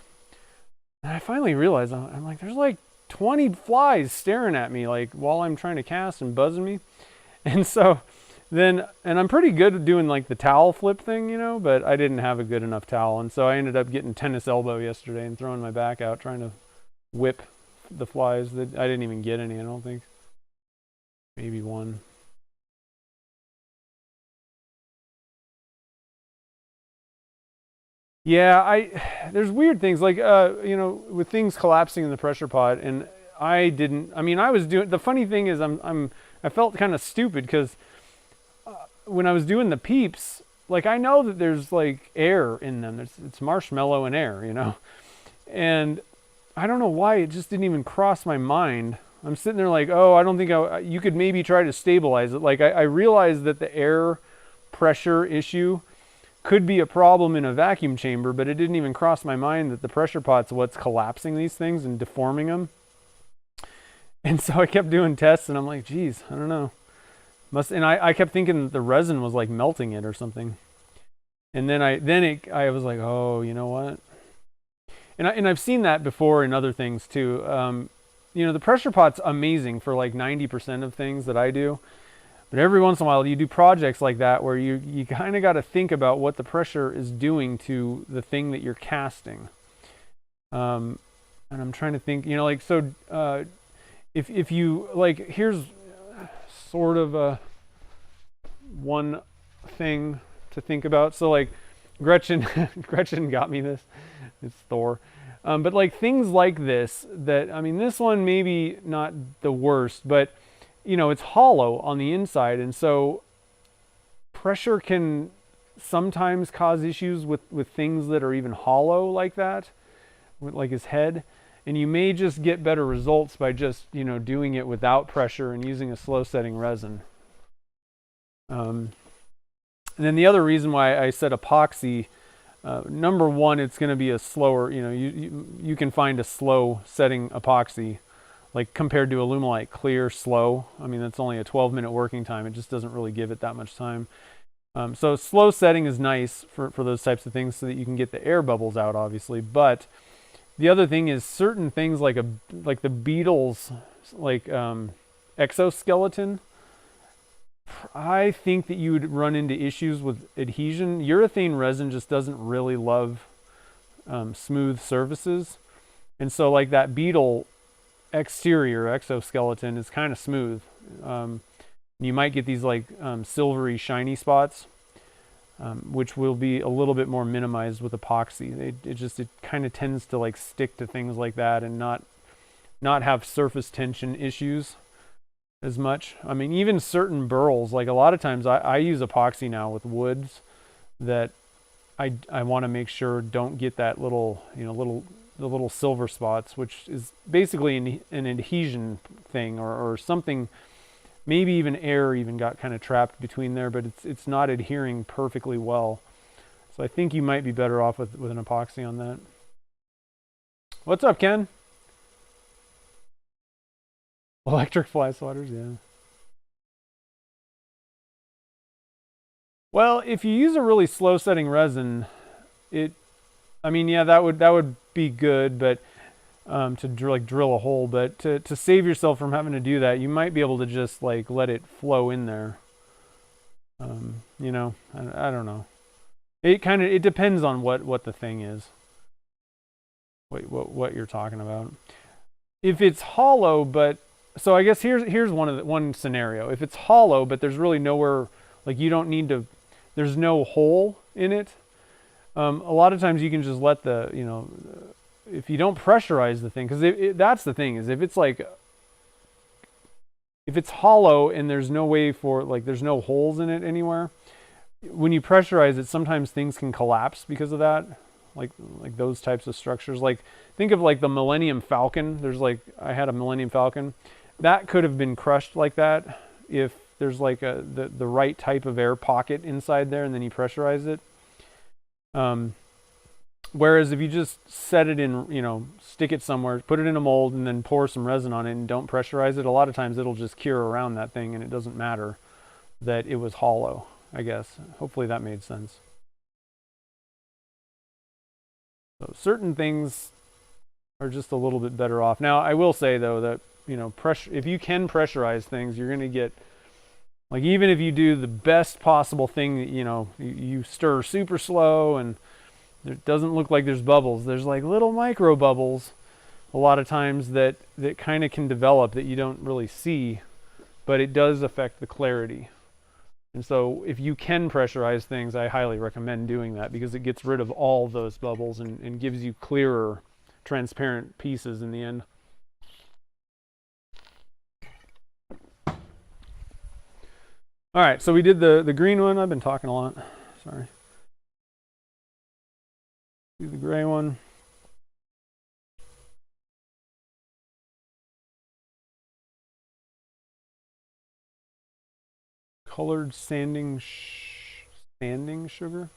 I finally realized, I'm like, there's like 20 flies staring at me, like while I'm trying to cast and buzzing me. And so then, and I'm pretty good at doing like the towel flip thing, but I didn't have a good enough towel. And so I ended up getting tennis elbow yesterday and throwing my back out, trying to whip the flies. That I didn't even get any, I don't think. Maybe one. Yeah, there's weird things like with things collapsing in the pressure pot, and I was doing. The funny thing is, I felt kind of stupid because when I was doing the peeps, like I know that there's like air in them. It's marshmallow and air, and I don't know why it just didn't even cross my mind. I'm sitting there like, oh, I don't think you could maybe try to stabilize it. Like I realized that the air pressure issue could be a problem in a vacuum chamber, but it didn't even cross my mind that the pressure pot's what's collapsing these things and deforming them. And so I kept doing tests, and I'm like, geez, I don't know. And I kept thinking that the resin was like melting it or something. And then I was like, oh, you know what? And I've seen that before in other things too. The pressure pot's amazing for like 90% of things that I do. But every once in a while, you do projects like that where you kind of got to think about what the pressure is doing to the thing that you're casting. And I'm trying to think, if you like, here's sort of a one thing to think about. So like Gretchen, Gretchen got me this. It's Thor. But like things like this, that, I mean, this one maybe not the worst, but you know, it's hollow on the inside, and so pressure can sometimes cause issues with things that are even hollow like that, like his head. And you may just get better results by just, you know, doing it without pressure and using a slow setting resin. And then the other reason why I said epoxy, number one, it's going to be a slower, you know, you can find a slow setting epoxy, like compared to alumilite, clear, slow. I mean, that's only a 12-minute working time. It just doesn't really give it that much time. So slow setting is nice for those types of things so that you can get the air bubbles out, obviously. But the other thing is certain things like the beetles, like exoskeleton, I think that you would run into issues with adhesion. Urethane resin just doesn't really love smooth surfaces. And so like that beetle exterior exoskeleton is kind of smooth. You might get these like silvery shiny spots, which will be a little bit more minimized with epoxy. It kind of tends to like stick to things like that and not have surface tension issues as much. I mean, even certain burls, like a lot of times I use epoxy now with woods that I want to make sure don't get that little, you know, the little silver spots, which is basically an adhesion thing or something. Maybe even air even got kind of trapped between there, but it's not adhering perfectly well. So I think you might be better off with an epoxy on that. What's up, Ken? Electric fly swatters, yeah. Well, if you use a really slow setting resin, I mean, yeah, that would be good, but to drill a hole. But to save yourself from having to do that, you might be able to just like let it flow in there. You know, I don't know. It depends on what the thing is. What you're talking about. If it's hollow, but so I guess here's one scenario. If it's hollow, but there's really nowhere, like you don't need to, there's no hole in it. A lot of times you can just let the, you know, if you don't pressurize the thing, because that's the thing, is if it's hollow and there's no way for, like, there's no holes in it anywhere, when you pressurize it, sometimes things can collapse because of that, like those types of structures. Like, think of like the Millennium Falcon. I had a Millennium Falcon that could have been crushed like that if there's like the right type of air pocket inside there, and then you pressurize it. Whereas if you just set it in, you know, stick it somewhere, put it in a mold, and then pour some resin on it and don't pressurize it, a lot of times it'll just cure around that thing, and it doesn't matter that it was hollow, I guess. Hopefully that made sense. So certain things are just a little bit better off. Now, I will say, though, that, you know, if you can pressurize things, you're going to get, like, even if you do the best possible thing, you know, you stir super slow and it doesn't look like there's bubbles. There's like little micro bubbles a lot of times that kind of can develop that you don't really see, but it does affect the clarity. And so if you can pressurize things, I highly recommend doing that, because it gets rid of all those bubbles and gives you clearer, transparent pieces in the end. All right, so we did the green one. I've been talking a lot. Sorry. Do the gray one. Colored sanding sugar.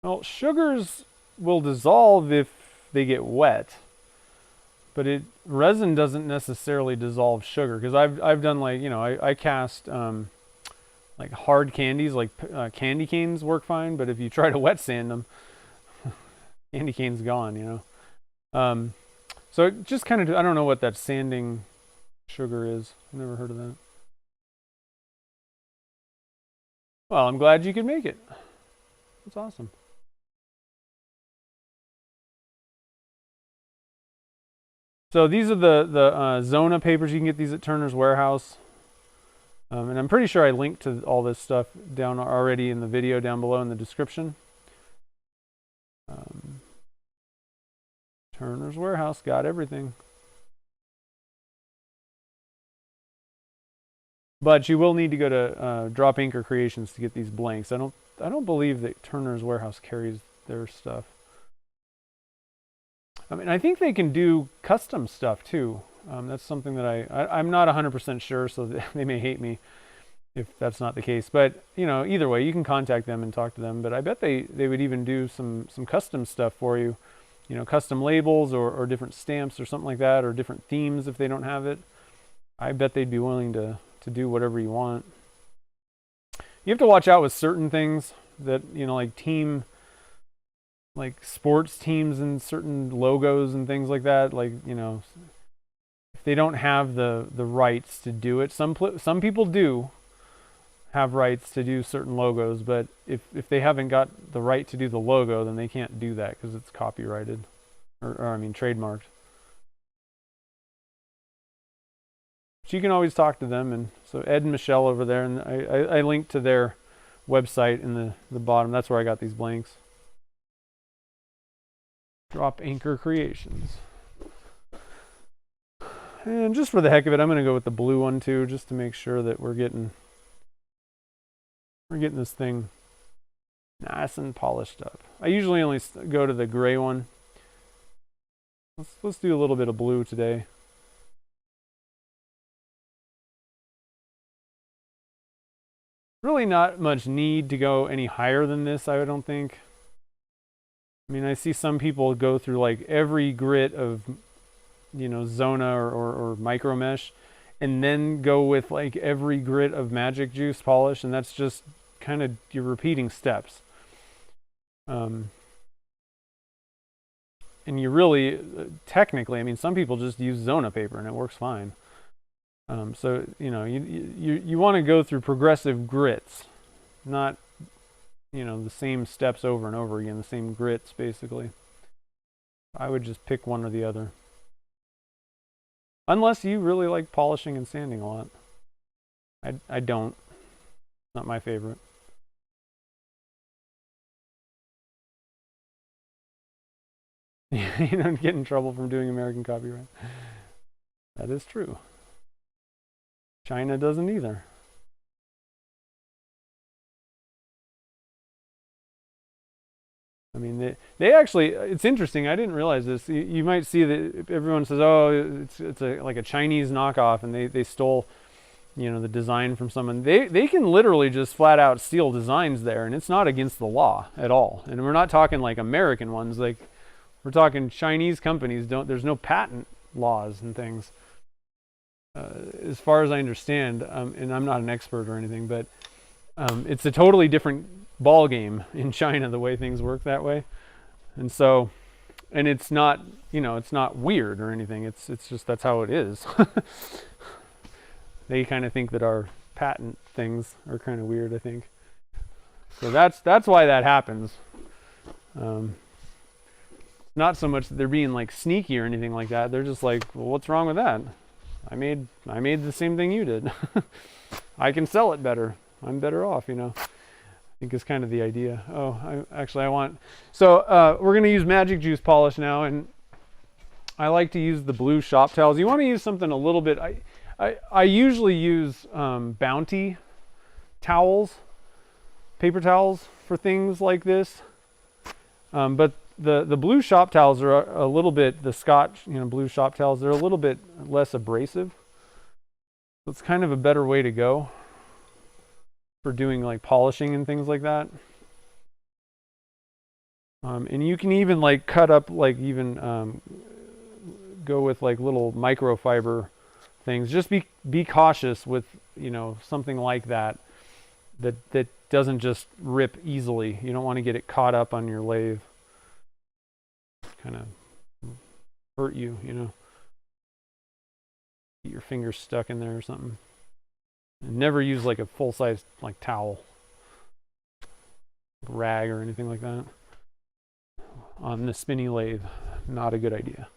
Well, sugars will dissolve if they get wet, but resin doesn't necessarily dissolve sugar, because I've done, like, you know, I cast like hard candies, like candy canes work fine, but if you try to wet sand them, candy cane's gone, you know. So it just kind of, I don't know what that sanding sugar is. I've never heard of that. Well, I'm glad you could make it. That's awesome. So these are the Zona papers. You can get these at Turner's Warehouse. And I'm pretty sure I linked to all this stuff down already in the video down below in the description. Turner's Warehouse got everything. But you will need to go to Drop Anchor Creations to get these blanks. I don't believe that Turner's Warehouse carries their stuff. I mean, I think they can do custom stuff too. That's something that I'm not 100% sure, so they may hate me if that's not the case. But you know, either way, you can contact them and talk to them. But I bet they would even do some custom stuff for you. You know, custom labels or different stamps or something like that, or different themes if they don't have it. I bet they'd be willing to do whatever you want. You have to watch out with certain things that, you know, like sports teams and certain logos and things like that. Like, you know, if they don't have the rights to do it, some people do have rights to do certain logos, but if they haven't got the right to do the logo, then they can't do that because it's copyrighted, or I mean trademarked. So you can always talk to them. And so Ed and Michelle over there, and I linked to their website in the bottom. That's where I got these blanks. Drop Anchor Creations. And just for the heck of it, I'm going to go with the blue one too, just to make sure that we're getting this thing nice and polished up. I usually only go to the gray one. Let's do a little bit of blue today. Really not much need to go any higher than this, I don't think. I mean, I see some people go through like every grit of, you know, Zona or micro mesh, and then go with like every grit of magic juice polish, and that's just kind of, you're repeating steps. And you really, technically, I mean, some people just use Zona paper and it works fine. So, you know, you want to go through progressive grits, not, you know, the same steps over and over again, the same grits, basically. I would just pick one or the other. Unless you really like polishing and sanding a lot. I don't. Not my favorite. You don't get in trouble from doing American copyright. That is true. China doesn't either. I mean, they actually, it's interesting, I didn't realize this. You might see that everyone says, oh, it's like a Chinese knockoff, and they stole, you know, the design from someone. They can literally just flat out steal designs there, and it's not against the law at all. And we're not talking like American ones, like we're talking Chinese companies. There's no patent laws and things. As far as I understand, and I'm not an expert or anything, but it's a totally different ball game in China, the way things work that way. And so, and it's not, you know, it's not weird or anything. It's just, that's how it is. They kind of think that our patent things are kind of weird, I think. So that's why that happens. Not so much that they're being like sneaky or anything like that. They're just like, well, what's wrong with that? I made the same thing you did. I can sell it better. I'm better off, you know. I think is kind of the idea. Oh, so we're going to use magic juice polish now, and I like to use the blue shop towels. You want to use something a little bit, I usually use Bounty towels, paper towels for things like this. But the blue shop towels are a little bit, the Scotch, you know, blue shop towels, they're a little bit less abrasive. So it's kind of a better way to go for doing like polishing and things like that. And you can even like cut up, like even go with like little microfiber things. Just be cautious with, you know, something like that doesn't just rip easily. You don't want to get it caught up on your lathe. Kind of hurt you, you know. Get your fingers stuck in there or something. And never use like a full-size like towel, rag or anything like that on the spinny lathe. Not a good idea.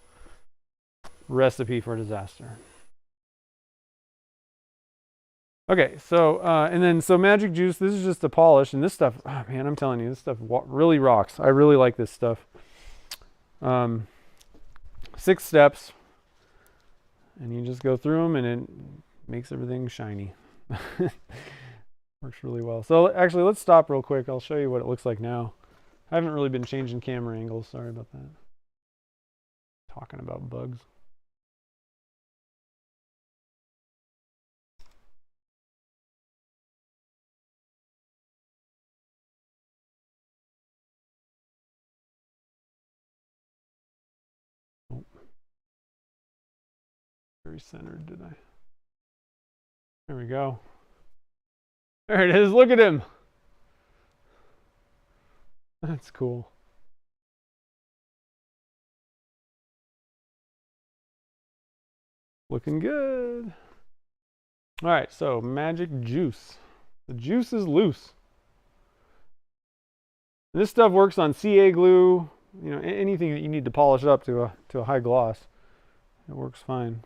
recipe for disaster. Okay, so and then so magic juice, this is just a polish, and this stuff, oh man, I'm telling you, this stuff really rocks. I really like this stuff. 6 steps, and you just go through them, and it makes everything shiny. Works really well. So actually, let's stop real quick. I'll show you what it looks like now. I haven't really been changing camera angles. Sorry about that. Talking about bugs. Oh. Very centered, did I? There we go. There it is. Look at him. That's cool. Looking good. All right, so magic juice. The juice is loose. This stuff works on CA glue, you know, anything that you need to polish up to a high gloss. It works fine.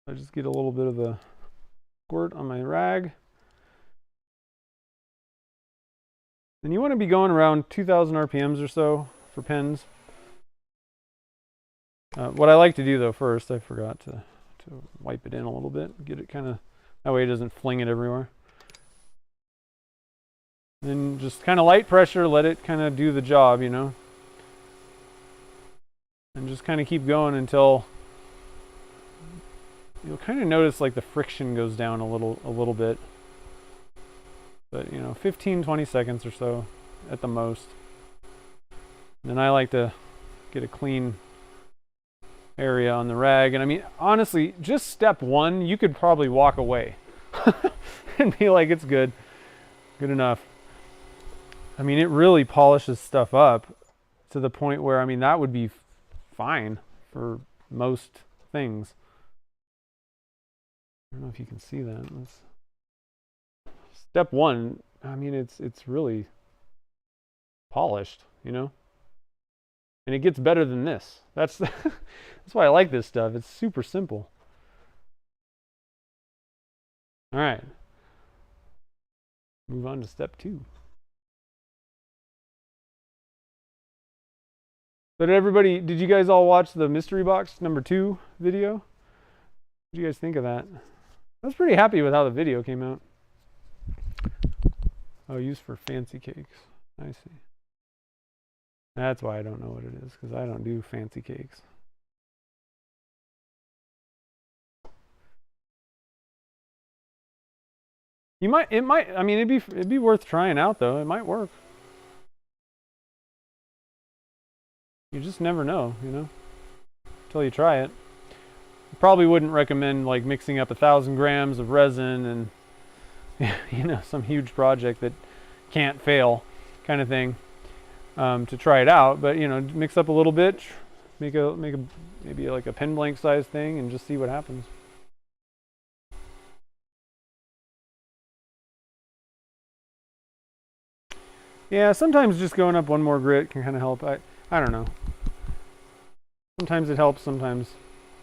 I just get a little bit of the squirt on my rag. And you want to be going around 2,000 RPMs or so for pens. What I like to do though first, I forgot to wipe it in a little bit, get it kind of, that way it doesn't fling it everywhere. Then just kind of light pressure, let it kind of do the job, you know. And just kind of keep going until you'll kind of notice like the friction goes down a little bit. But you know, 15-20 seconds or so at the most. And then I like to get a clean area on the rag. And I mean, honestly, just step 1, you could probably walk away and be like, it's good enough. I mean, it really polishes stuff up to the point where, I mean, that would be fine for most things. I don't know if you can see that. Step 1, I mean, it's really polished, you know? And it gets better than this. That's why I like this stuff. It's super simple. All right. Move on to step 2. But everybody, did you guys all watch the mystery box number 2 video? What did you guys think of that? I was pretty happy with how the video came out. Oh, used for fancy cakes. I see. That's why I don't know what it is, because I don't do fancy cakes. I mean, it'd be worth trying out though. It might work. You just never know, you know, until you try it. I probably wouldn't recommend like mixing up 1,000 grams of resin and you know, some huge project that can't fail kind of thing to try it out. But you know, mix up a little bit, make a maybe like a pen blank size thing and just see what happens. Yeah, sometimes just going up one more grit can kind of help. I don't know. Sometimes it helps, sometimes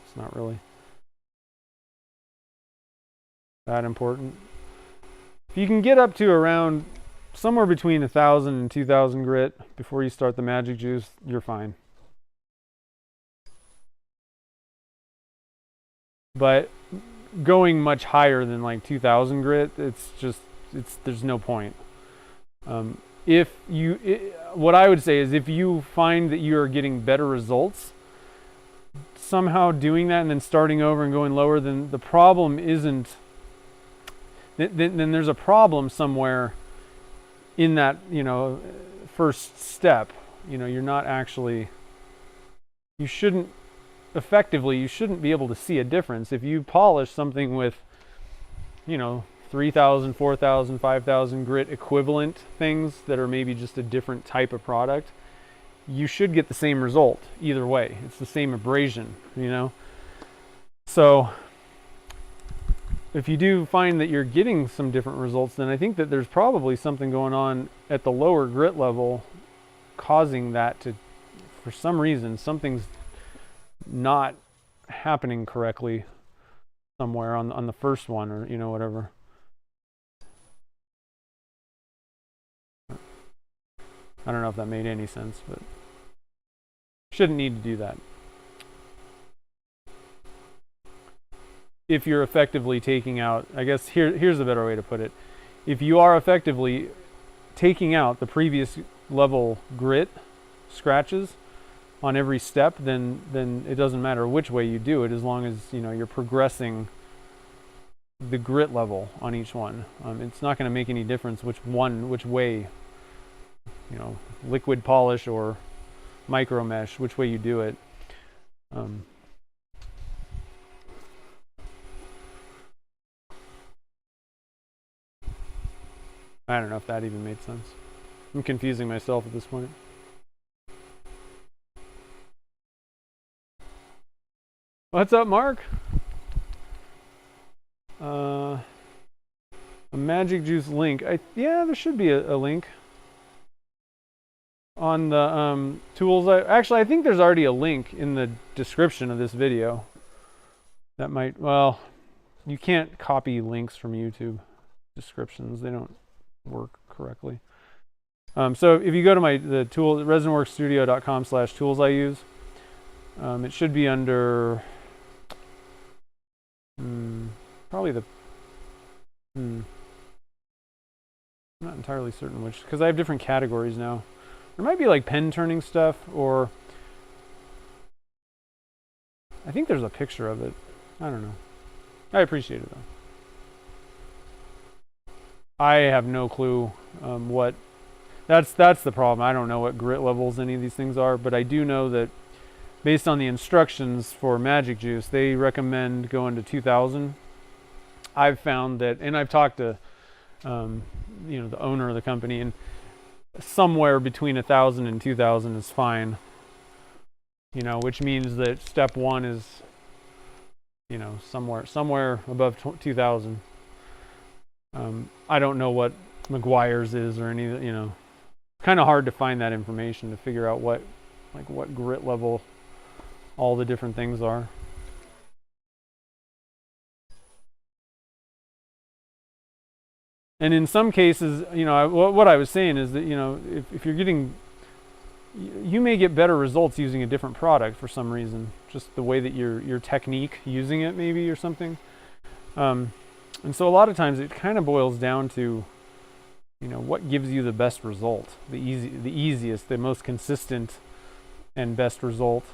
it's not really that important. If you can get up to around somewhere between 1,000 and 2,000 grit before you start the magic juice, you're fine. But going much higher than like 2,000 grit, there's no point. What I would say is if you find that you're getting better results, somehow doing that and then starting over and going lower, then the problem isn't, then there's a problem somewhere in that, you know, first step. You know, you're not actually, you shouldn't be able to see a difference. If you polish something with, you know, 3,000, 4,000, 5,000 grit equivalent things that are maybe just a different type of product, you should get the same result either way. It's the same abrasion, you know? So if you do find that you're getting some different results, then I think that there's probably something going on at the lower grit level causing that for some reason, something's not happening correctly somewhere on the first one, or, you know, whatever. I don't know if that made any sense, but shouldn't need to do that. If you're effectively taking out, I guess here's a better way to put it. If you are effectively taking out the previous level grit scratches on every step, then it doesn't matter which way you do it, as long as, you know, you're progressing the grit level on each one. It's not going to make any difference which way, you know, liquid polish or micro mesh, which way you do it. I don't know if that even made sense. I'm confusing myself at this point. What's up, Mark? A Magic Juice link. Yeah, there should be a link on the tools. Actually, I think there's already a link in the description of this video. That might, well, you can't copy links from YouTube descriptions. They don't work correctly. So if you go to the tool, resinworksstudio.com/tools I use, it should be under probably the I'm not entirely certain which, because I have different categories now. There might be like pen turning stuff, or I think there's a picture of it. I don't know. I appreciate it though. I have no clue what. That's the problem. I don't know what grit levels any of these things are, but I do know that based on the instructions for Magic Juice, they recommend going to 2000. I've found that, and I've talked to you know, the owner of the company, and somewhere between 1000 and 2000 is fine. You know, which means that step one is, you know, somewhere above 2000. I don't know what McGuire's is or any, you know, kind of hard to find that information to figure out what grit level all the different things are. And in some cases, you know, what I was saying is that, you know, if you're getting, you may get better results using a different product for some reason, just the way that your technique using it maybe or something. And so a lot of times it kind of boils down to, you know, what gives you the best result, the easiest, the most consistent and best result.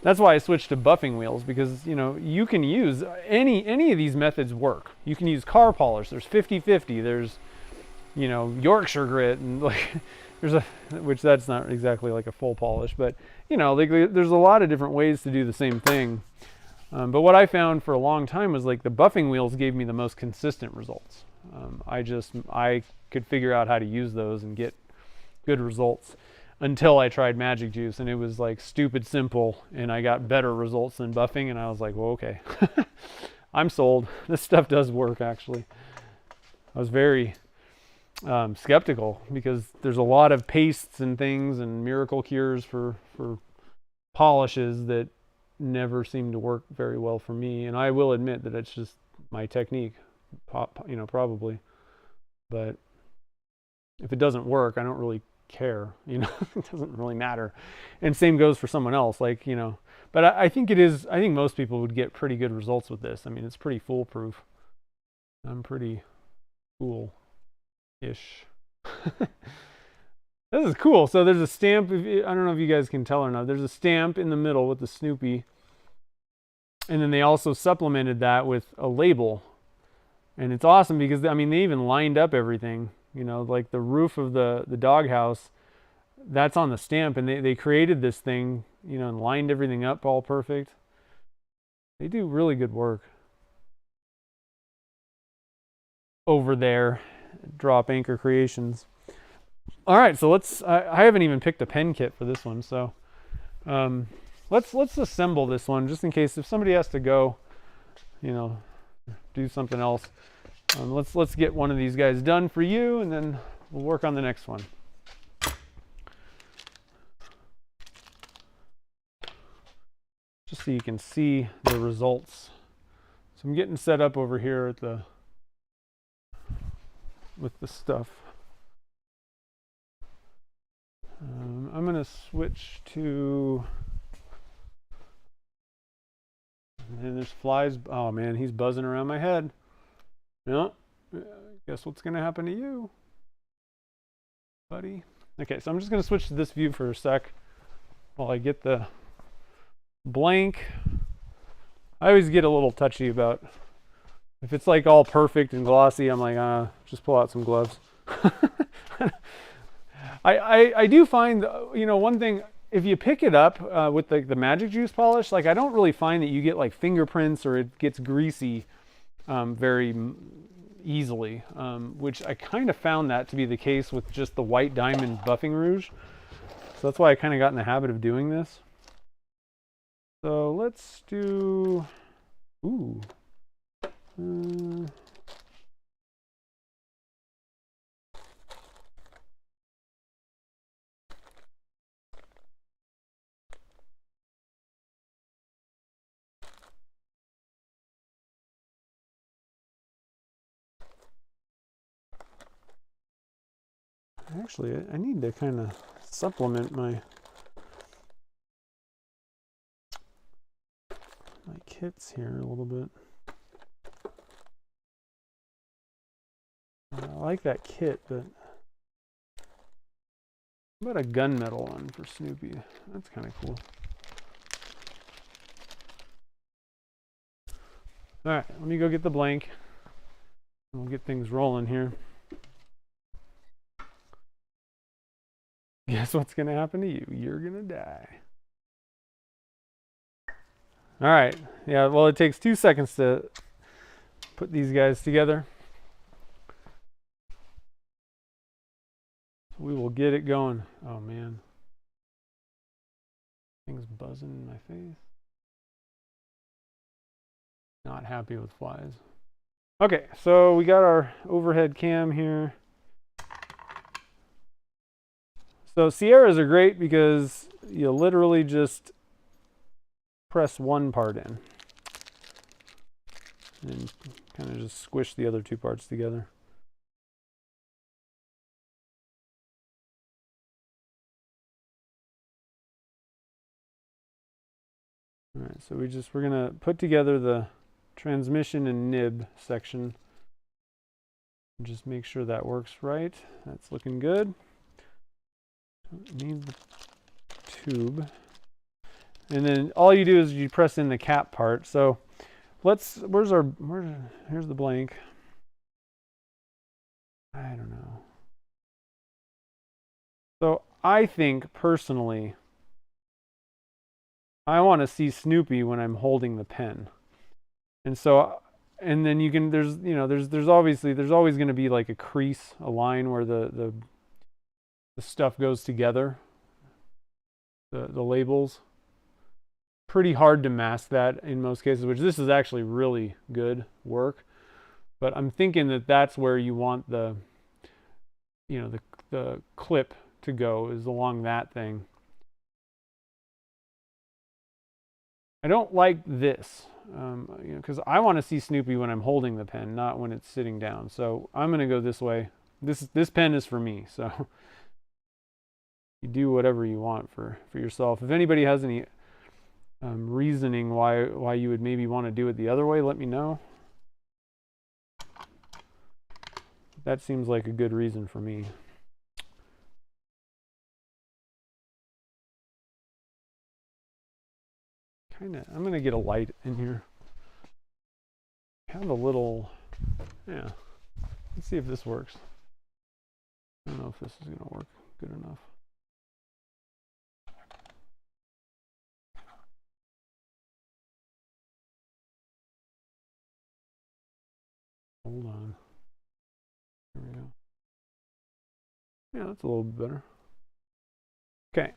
That's why I switched to buffing wheels, because, you know, you can use any of these methods work. You can use car polish. There's 50/50. There's, you know, Yorkshire grit, and like which that's not exactly like a full polish, but, you know, like there's a lot of different ways to do the same thing. But what I found for a long time was like the buffing wheels gave me the most consistent results. I could figure out how to use those and get good results until I tried Magic Juice, and it was like stupid simple, and I got better results than buffing, and I was like, well, okay, I'm sold. This stuff does work, actually. I was very skeptical, because there's a lot of pastes and things and miracle cures for polishes that never seem to work very well for me, and I will admit that it's just my technique, you know, probably. But if it doesn't work, I don't really care, you know. It doesn't really matter. And same goes for someone else, like, you know. But I think most people would get pretty good results with this. I mean, it's pretty foolproof. I'm pretty cool-ish. This is cool. So there's a stamp. I don't know if you guys can tell or not. There's a stamp in the middle with the Snoopy. And then they also supplemented that with a label. And it's awesome because, I mean, they even lined up everything. You know, like the roof of the doghouse, that's on the stamp. And they created this thing, you know, and lined everything up all perfect. They do really good work over there, Drop Anchor Creations. All right, so I haven't even picked a pen kit for this one, so let's assemble this one just in case if somebody has to go, you know, do something else. Let's get one of these guys done for you, and then we'll work on the next one. just so you can see the results. So I'm getting set up over here at with the stuff. I'm going to switch to, and there's flies. Oh man, he's buzzing around my head. No, guess what's going to happen to you, buddy? Okay, so I'm just going to switch to this view for a sec while I get the blank. I always get a little touchy about if it's like all perfect and glossy. I'm like, just pull out some gloves. I do find, you know, one thing, if you pick it up with the magic juice polish, like I don't really find that you get like fingerprints or it gets greasy very easily, which I kind of found that to be the case with just the white diamond buffing rouge. So that's why I kind of got in the habit of doing this. So let's do, ooh. Actually, I need to kind of supplement my kits here a little bit. I like that kit, but what about a gunmetal one for Snoopy? That's kind of cool. All right, let me go get the blank. We'll get things rolling here. Guess what's going to happen to you? You're going to die. All right. Yeah, well, it takes 2 seconds to put these guys together. So we will get it going. Oh, man. Things buzzing in my face. Not happy with flies. Okay, so we got our overhead cam here. So Sierras are great because you literally just press one part in and kind of just squish the other two parts together. All right, so we're gonna put together the transmission and nib section. Just make sure that works right. That's looking good. Need the tube. And then all you do is you press in the cap part. So here's the blank. I don't know. So I think personally, I want to see Snoopy when I'm holding the pen. And so, and then you can, there's always going to be like a crease, a line where the stuff goes together, the labels. Pretty hard to mask that in most cases, which this is actually really good work. But I'm thinking that that's where you want the clip to go, is along that thing. I don't like this, because I want to see Snoopy when I'm holding the pen, not when it's sitting down. So I'm going to go this way. This pen is for me, so you do whatever you want for yourself. If anybody has any reasoning why you would maybe want to do it the other way, let me know. That seems like a good reason for me. I'm gonna get a light in here. Have a little, yeah. Let's see if this works. I don't know if this is gonna work good enough. Hold on. There we go. Yeah, that's a little bit better. Okay.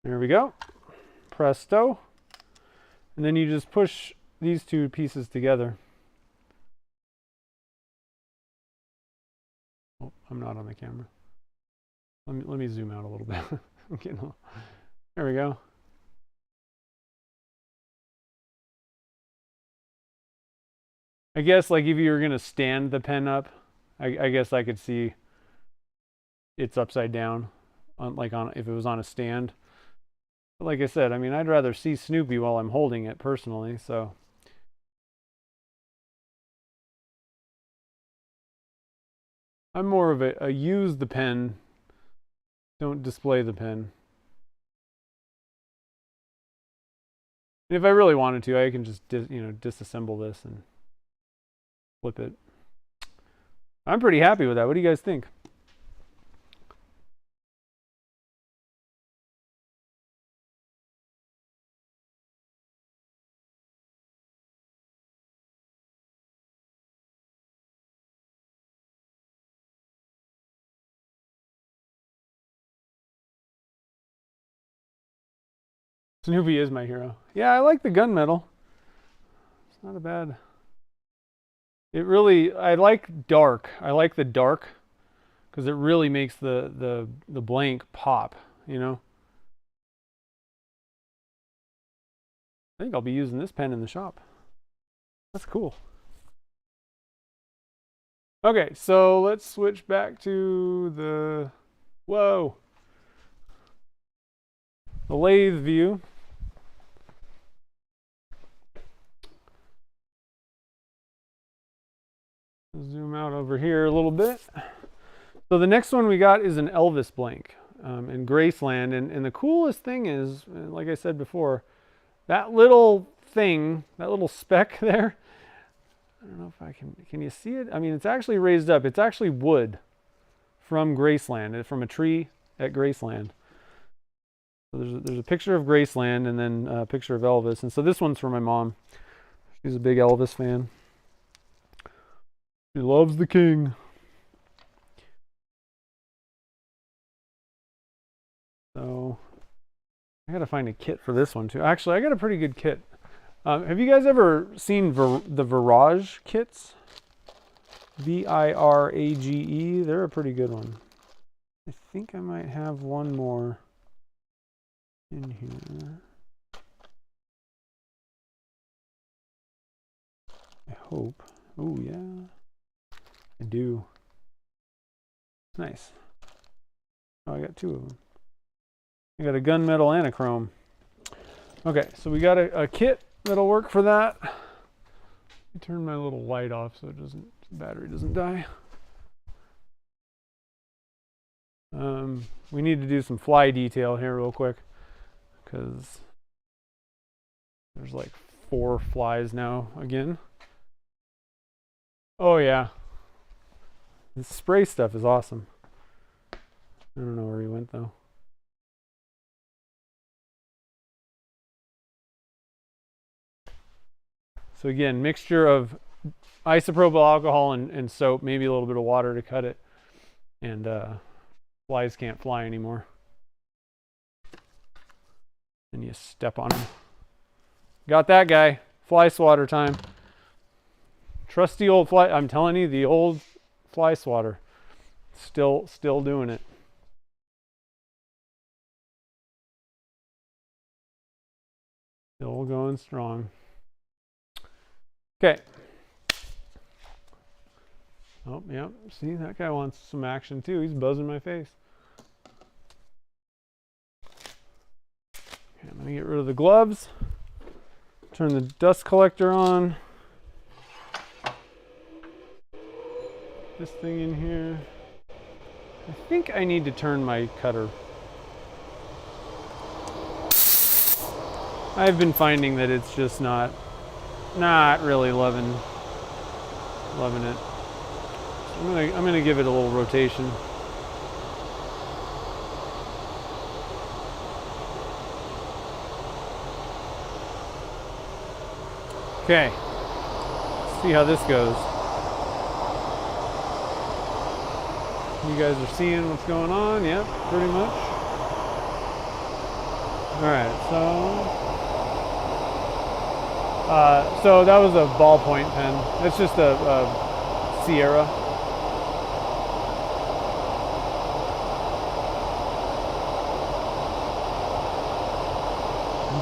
There we go. Presto. And then you just push these two pieces together. Oh, I'm not on the camera. Let me zoom out a little bit. There we go. I guess like if you were gonna stand the pen up, I guess I could see it's upside down, if it was on a stand. But like I said, I mean, I'd rather see Snoopy while I'm holding it personally, so. I'm more of a use the pen, don't display the pen. And if I really wanted to, I can just disassemble this and flip it. I'm pretty happy with that. What do you guys think? Snoopy is my hero. Yeah, I like the gunmetal. It's not a bad. I like dark. I like the dark because it really makes the blank pop, you know. I think I'll be using this pen in the shop. That's cool. Okay, so let's switch back to the lathe view. Zoom out over here a little bit. So the next one we got is an Elvis blank in Graceland. And the coolest thing is, like I said before, that little thing, that little speck there, I don't know if I can you see it? I mean, it's actually raised up. It's actually wood from Graceland, from a tree at Graceland. So there's a picture of Graceland and then a picture of Elvis. And so this one's for my mom. She's a big Elvis fan. She loves the king. So I gotta find a kit for this one too. Actually, I got a pretty good kit. Have you guys ever seen the Virage kits? Virage. They're a pretty good one. I think I might have one more in here. I hope. Oh yeah. I do. Nice. Oh, I got two of them. I got a gunmetal and a chrome. Okay, so we got a kit that'll work for that. Let me turn my little light off so the battery doesn't die. We need to do some fly detail here real quick because there's like 4 flies now again. Oh yeah. This spray stuff is awesome. I don't know where he went though. So again, mixture of isopropyl alcohol and soap, maybe a little bit of water to cut it. And flies can't fly anymore. And you step on them. Got that guy. Fly swatter time. Trusty old fly. I'm telling you, the old fly swatter. Still doing it. Still going strong. Okay. Oh, yeah. See, that guy wants some action too. He's buzzing my face. Okay, I'm going to get rid of the gloves. Turn the dust collector on. This thing in here. I think I need to turn my cutter. I've been finding that it's just not really loving it. I'm gonna give it a little rotation. Okay, let's see how this goes. You guys are seeing what's going on? Yep, pretty much. Alright, so that was a ballpoint pen. It's just a Sierra.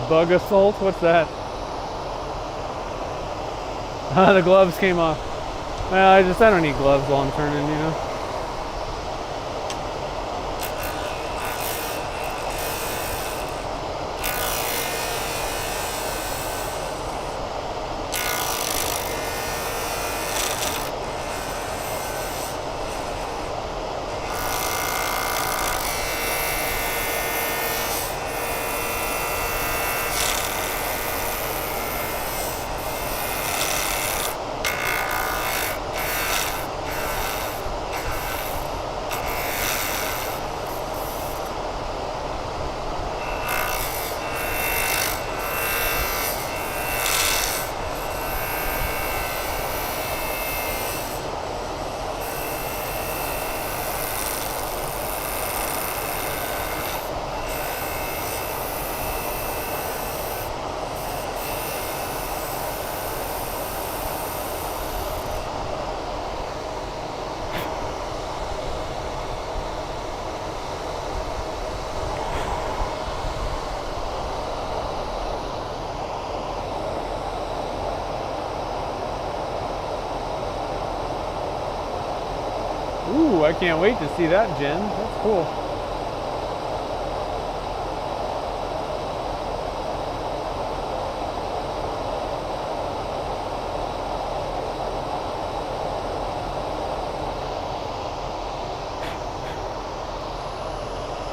Bug assault? What's that? The gloves came off. Well, I don't need gloves while I'm turning, you know. Ooh, I can't wait to see that, Jen. That's cool.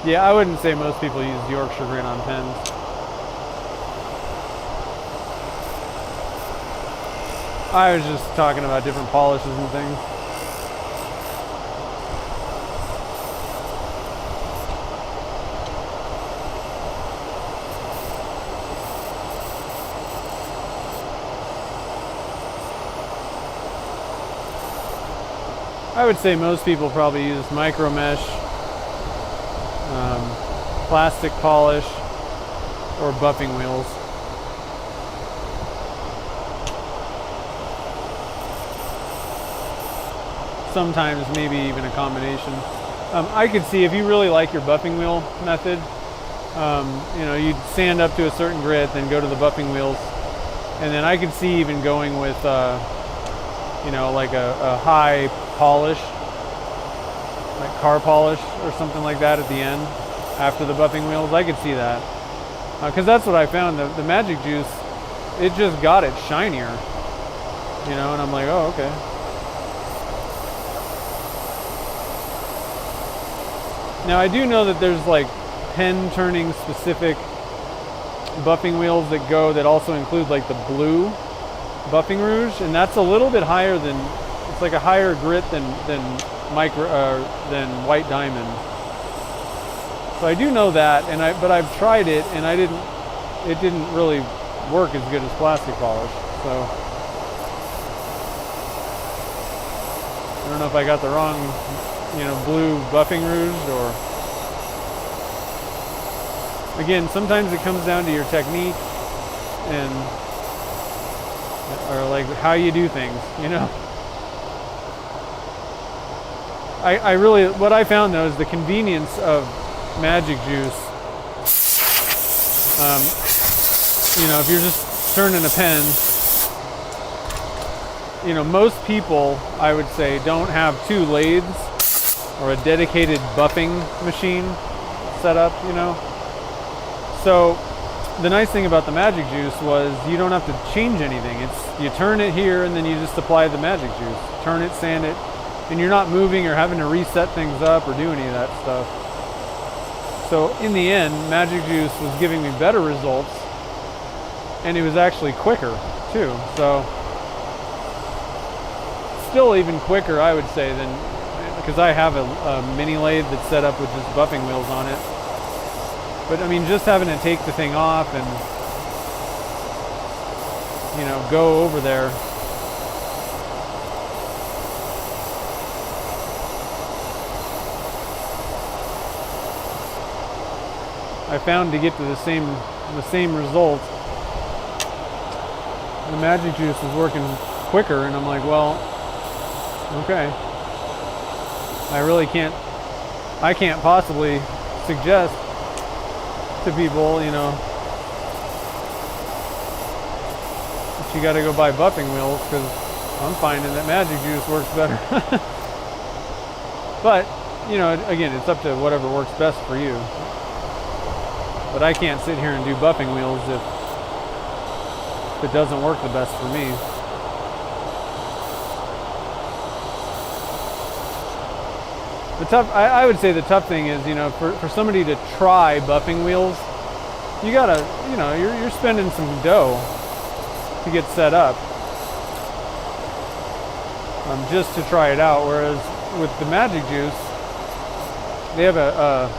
Yeah, I wouldn't say most people use Yorkshire grit on pens. I was just talking about different polishes and things. I would say most people probably use micro mesh, plastic polish, or buffing wheels. Sometimes maybe even a combination. I could see if you really like your buffing wheel method, you know, you'd sand up to a certain grit, then go to the buffing wheels, and then I could see even going with, you know, like a high polish, like car polish or something like that at the end after the buffing wheels. I could see that because that's what I found. The Magic Juice, it just got it shinier, you know, and I'm like, oh, okay. Now I do know that there's like pen turning specific buffing wheels that also include like the blue buffing rouge, and that's a little bit higher than, it's like a higher grit than white diamond. So I do know that, but I've tried it and it didn't really work as good as plastic polish. So I don't know if I got the wrong, you know, blue buffing rouge, or again, sometimes it comes down to your technique or like how you do things, you know. I really, what I found though is the convenience of Magic Juice. You know, if you're just turning a pen, you know, most people, I would say, don't have two lathes or a dedicated buffing machine set up, you know. So the nice thing about the Magic Juice was you don't have to change anything. It's, you turn it here and then you just apply the Magic Juice. Turn it, sand it, and you're not moving or having to reset things up or do any of that stuff. So in the end, Magic Juice was giving me better results, and it was actually quicker too. So still even quicker, I would say, than, because I have a mini lathe that's set up with just buffing wheels on it. But I mean, just having to take the thing off and, you know, go over there. I found to get to the same result, the magic juice is working quicker, and I'm like, well, okay. I can't possibly suggest to people, you know, that you got to go buy buffing wheels, because I'm finding that magic juice works better. But, you know, again, it's up to whatever works best for you. But I can't sit here and do buffing wheels if it doesn't work the best for me. I would say the tough thing is, you know, for somebody to try buffing wheels, you gotta, you know, you're spending some dough to get set up, just to try it out. Whereas with the magic juice, they have a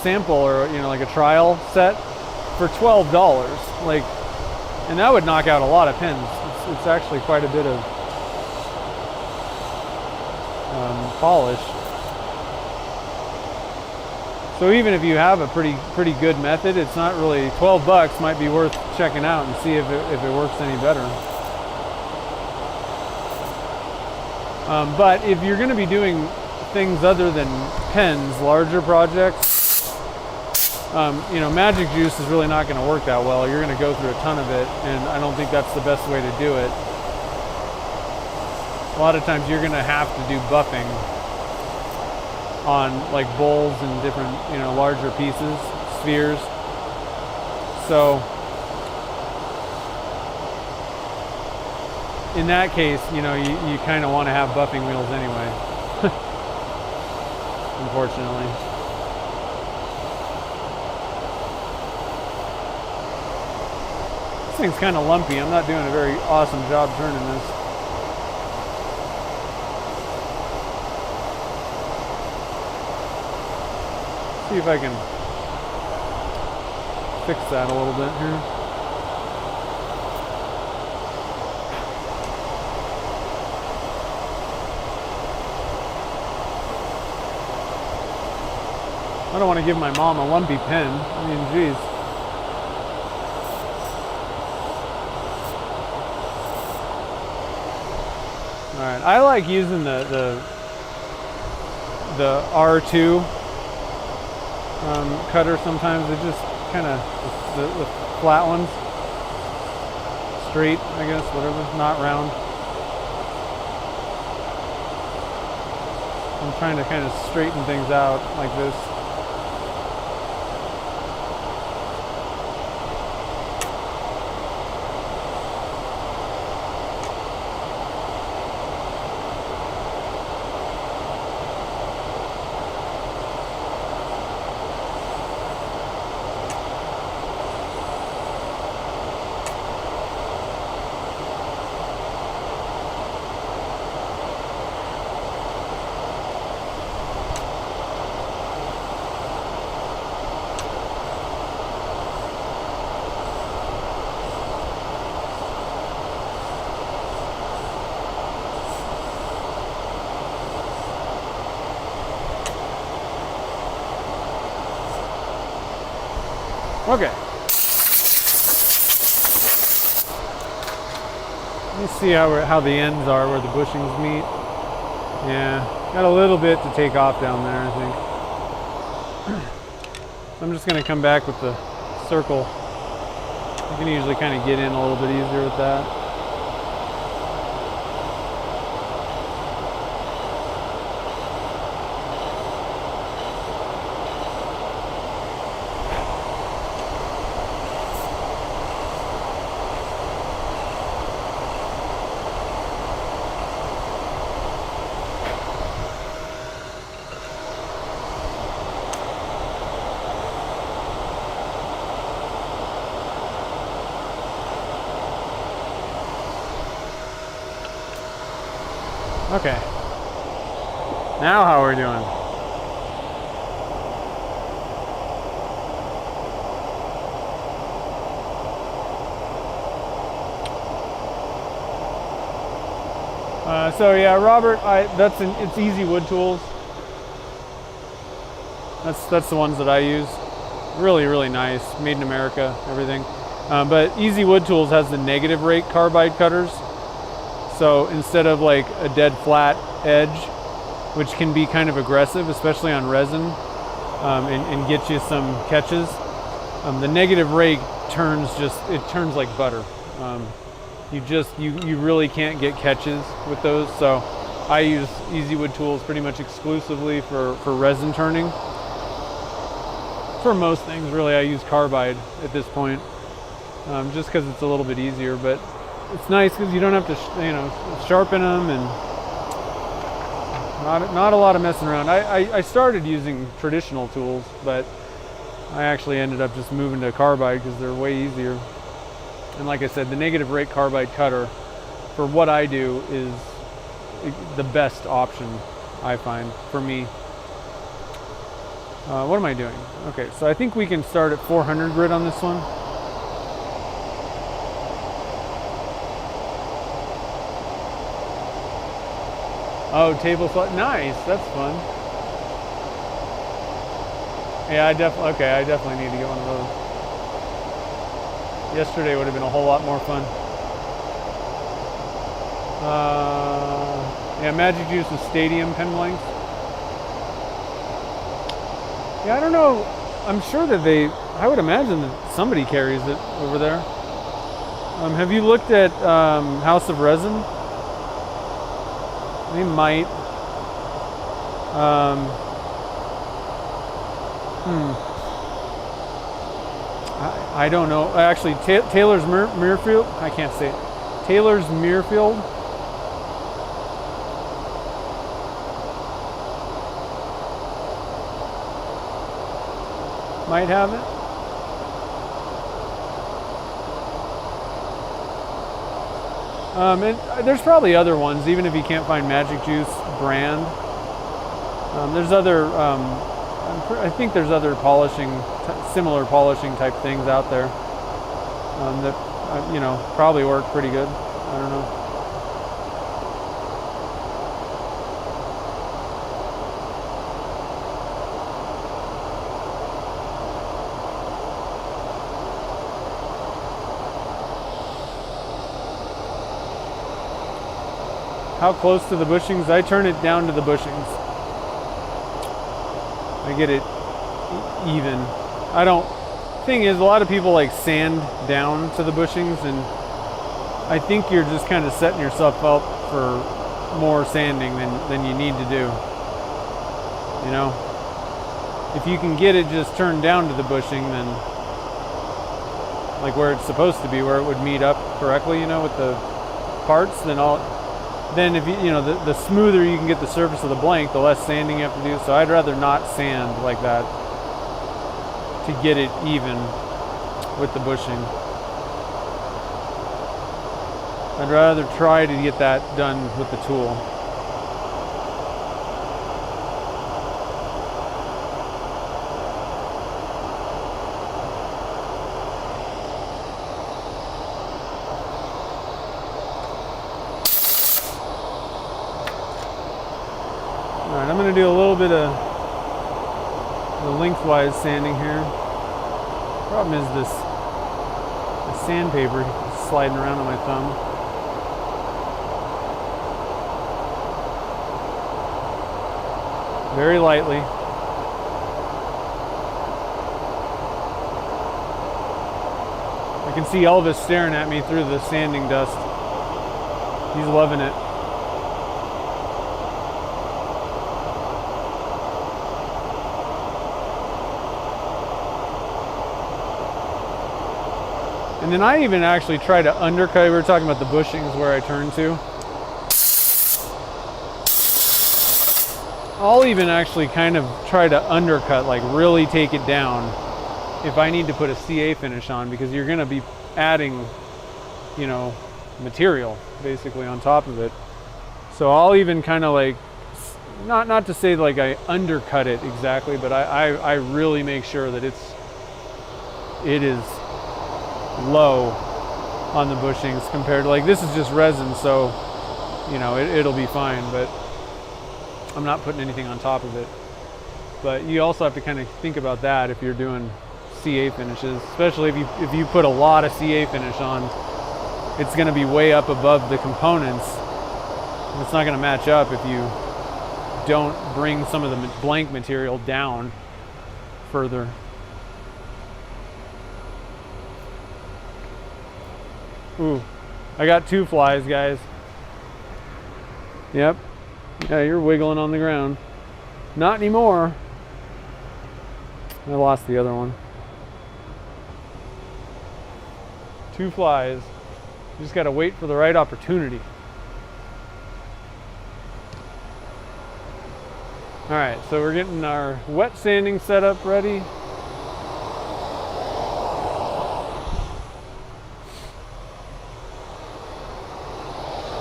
sample, or, you know, like a trial set for $12, like, and that would knock out a lot of pins. It's actually quite a bit of polish. So even if you have a pretty good method, it's not really, $12 might be worth checking out and see if it works any better. But if you're going to be doing things other than pens, larger projects, you know, magic juice is really not going to work that well. You're going to go through a ton of it, and I don't think that's the best way to do it. A lot of times you're going to have to do buffing on like bowls and different, you know, larger pieces, spheres. So in that case, you know, you kind of want to have buffing wheels anyway. Unfortunately. This thing's kind of lumpy. I'm not doing a very awesome job turning this. See if I can fix that a little bit here. I don't want to give my mom a lumpy pen. I mean, geez. All right, I like using the R2 cutter sometimes. It just kind of, the flat ones, straight, I guess, whatever, not round. I'm trying to kind of straighten things out like this. Okay. Let me see how the ends are, where the bushings meet. Yeah, got a little bit to take off down there, I think. So I'm just going to come back with the circle. You can usually kind of get in a little bit easier with that. Okay. Now how are we doing? So yeah, Robert, it's Easy Wood Tools. That's the ones that I use. Really, really nice. Made in America, everything. But Easy Wood Tools has the negative rake carbide cutters. So instead of like a dead flat edge, which can be kind of aggressive, especially on resin, and get you some catches, the negative rake turns like butter. You really can't get catches with those. So I use Easy Wood Tools pretty much exclusively for resin turning. For most things, really, I use carbide at this point, just because it's a little bit easier. But it's nice because you don't have to, sharpen them, and not a lot of messing around. I started using traditional tools, but I actually ended up just moving to carbide because they're way easier. And like I said, the negative rake carbide cutter, for what I do, is the best option I find for me. What am I doing? Okay, so I think we can start at 400 grit on this one. Oh, table saw, nice, that's fun. Yeah, I definitely need to get one of those. Yesterday would have been a whole lot more fun. Yeah, Magic Juice is Stadium pen blanks. Yeah, I don't know. I'm sure that I would imagine that somebody carries it over there. Have you looked at House of Resin? They might. I don't know. Actually, Taylor's Muirfield. I can't say it. Taylor's Muirfield. Might have it. And there's probably other ones, even if you can't find Magic Juice brand. There's other, I think there's other similar polishing type things out there that, probably work pretty good. I don't know. How close to the bushings? I turn it down to the bushings. I get it even. Thing is, a lot of people like sand down to the bushings, and I think you're just kind of setting yourself up for more sanding than you need to do. If you can get it just turned down to the bushing, then like where it's supposed to be, where it would meet up correctly, with the parts, then if the smoother you can get the surface of the blank, the less sanding you have to do. So I'd rather not sand like that to get it even with the bushing. I'd rather try to get that done with the tool. Alright, I'm going to do a little bit of the lengthwise sanding here. Problem is the sandpaper is sliding around on my thumb. Very lightly. I can see Elvis staring at me through the sanding dust. He's loving it. And then I even actually try to undercut. We were talking about the bushings where I turn to. I'll even actually kind of try to undercut, like really take it down if I need to put a CA finish on, because you're going to be adding, material basically on top of it. So I'll even kind of like, not to say like I undercut it exactly, but I really make sure that it is low on the bushings compared to, like, this is just resin, so it'll be fine, but I'm not putting anything on top of it. But you also have to kind of think about that if you're doing CA finishes, especially if you put a lot of CA finish on, it's going to be way up above the components. It's not going to match up if you don't bring some of the blank material down further. Ooh, I got 2 flies, guys. Yep. Yeah, you're wiggling on the ground. Not anymore. I lost the other one. 2 flies. You just got to wait for the right opportunity. All right, so we're getting our wet sanding setup ready.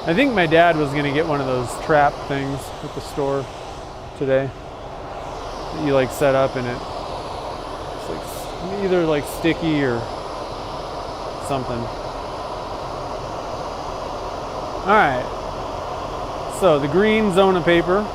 I think my dad was gonna get one of those trap things at the store today that you like set up and it's like either like sticky or something. All right, so the green zone of paper.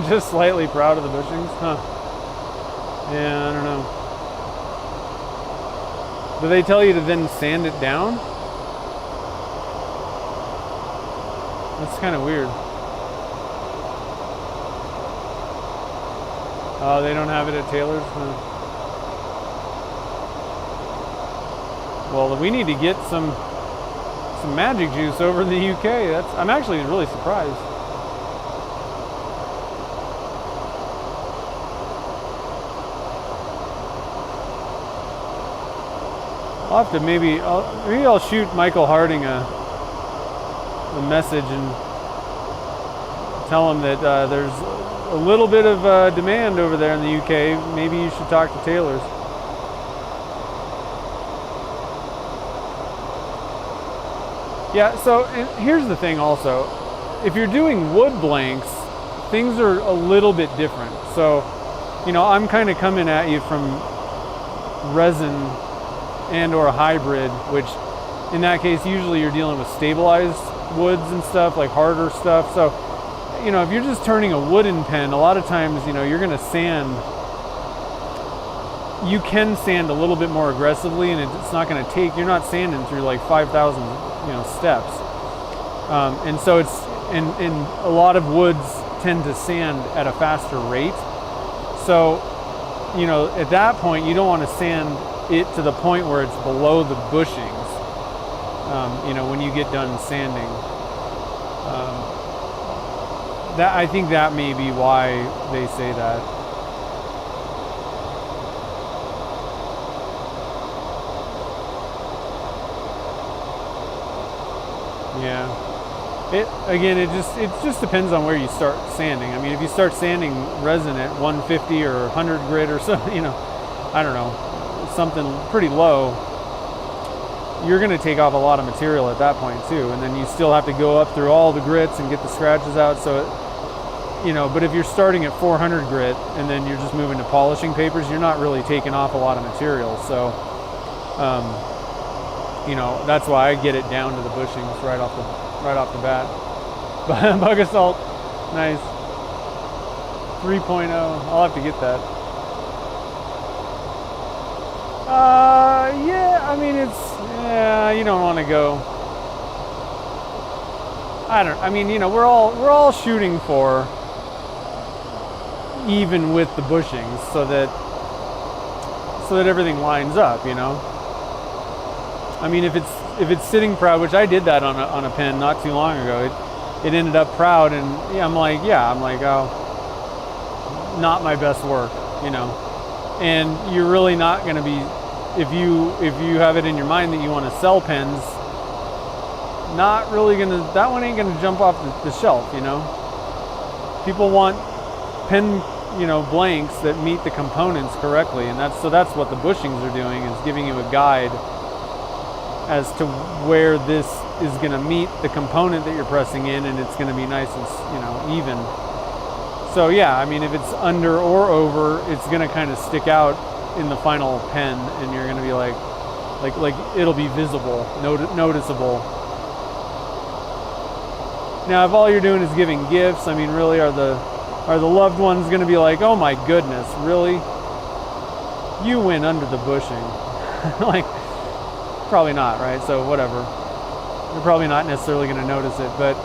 Just slightly proud of the bushings, huh? Yeah, I don't know. Do they tell you to then sand it down? That's kind of weird. Oh, they don't have it at Taylor's? Huh. Well, we need to get some magic juice over in the UK. I'm actually really surprised. I'll have to maybe I'll shoot Michael Harding a message and tell him that there's a little bit of demand over there in the UK. Maybe you should talk to Taylor's. Yeah, so here's the thing also. If you're doing wood blanks, things are a little bit different. So, you know, I'm kind of coming at you from resin and or a hybrid, which in that case usually you're dealing with stabilized woods and stuff, like harder stuff. So, you know, if you're just turning a wooden pen, a lot of times, you know, you're gonna sand, you can sand a little bit more aggressively, and it's not gonna take, you're not sanding through like 5,000, you know, steps. And so it's, and a lot of woods tend to sand at a faster rate. So, you know, at that point, you don't want to sand it to the point where it's below the bushings, you know, when you get done sanding. That, I think that may be why they say that. Yeah. It just depends on where you start sanding. I mean, if you start sanding resin at 150 or 100 grit or something, you know, I don't know, something pretty low, you're going to take off a lot of material at that point too, and then you still have to go up through all the grits and get the scratches out. So, you know, but if you're starting at 400 grit and then you're just moving to polishing papers, you're not really taking off a lot of material. So, you know, that's why I get it down to the bushings right off the bat. Bug assault, nice. 3.0, I'll have to get that. Yeah, I mean, you don't want to go. I mean, you know, we're all shooting for even with the bushings, so that everything lines up, you know. I mean, if it's sitting proud, which I did that on a pen not too long ago, it ended up proud, and yeah, I'm like, oh, not my best work, you know. And you're really not going to be, if you have it in your mind that you want to sell pens, not really that one ain't gonna jump off the shelf, you know. People want pen you know, blanks that meet the components correctly, and that's what the bushings are doing, is giving you a guide as to where this is going to meet the component that you're pressing in, and it's going to be nice and, you know, even. So yeah, I mean, if it's under or over, it's going to kind of stick out in the final pen, and you're going to be like it'll be visible, noticeable. Now, if all you're doing is giving gifts, I mean, really, are the loved ones going to be like, oh my goodness, really? You went under the bushing. Like, probably not, right? So whatever. They're probably not necessarily going to notice it, but,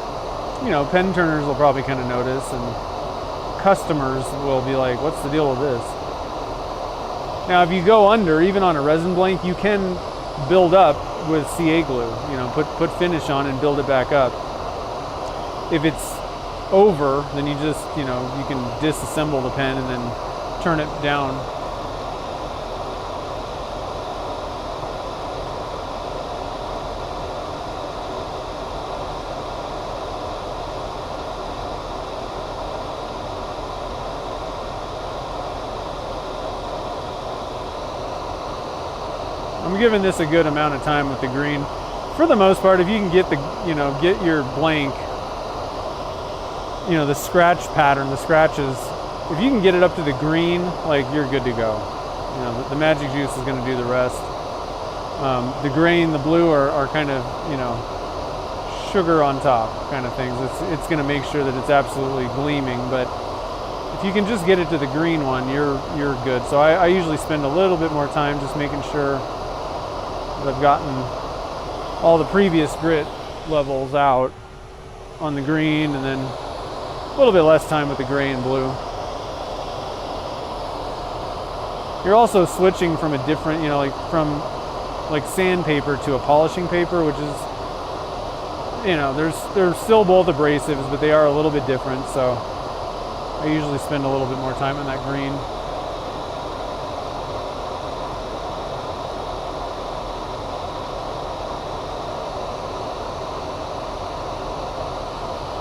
you know, pen turners will probably kind of notice, and customers will be like, what's the deal with this? Now, if you go under, even on a resin blank, you can build up with CA glue. You know, put finish on and build it back up. If it's over, then you just, you know, you can disassemble the pen and then turn it down. I'm giving this a good amount of time with the green. For the most part, if you can get get your blank, you know, the scratch pattern, the scratches, if you can get it up to the green, like, you're good to go. You know, the magic juice is going to do the rest. The gray and the blue are kind of, you know, sugar on top kind of things. It's going to make sure that it's absolutely gleaming, but if you can just get it to the green one, you're good. So I usually spend a little bit more time just making sure that I've gotten all the previous grit levels out on the green, and then a little bit less time with the gray and blue. You're also switching from a different, you know, from sandpaper to a polishing paper, which is, you know, they're still both abrasives, but they are a little bit different. So I usually spend a little bit more time on that green.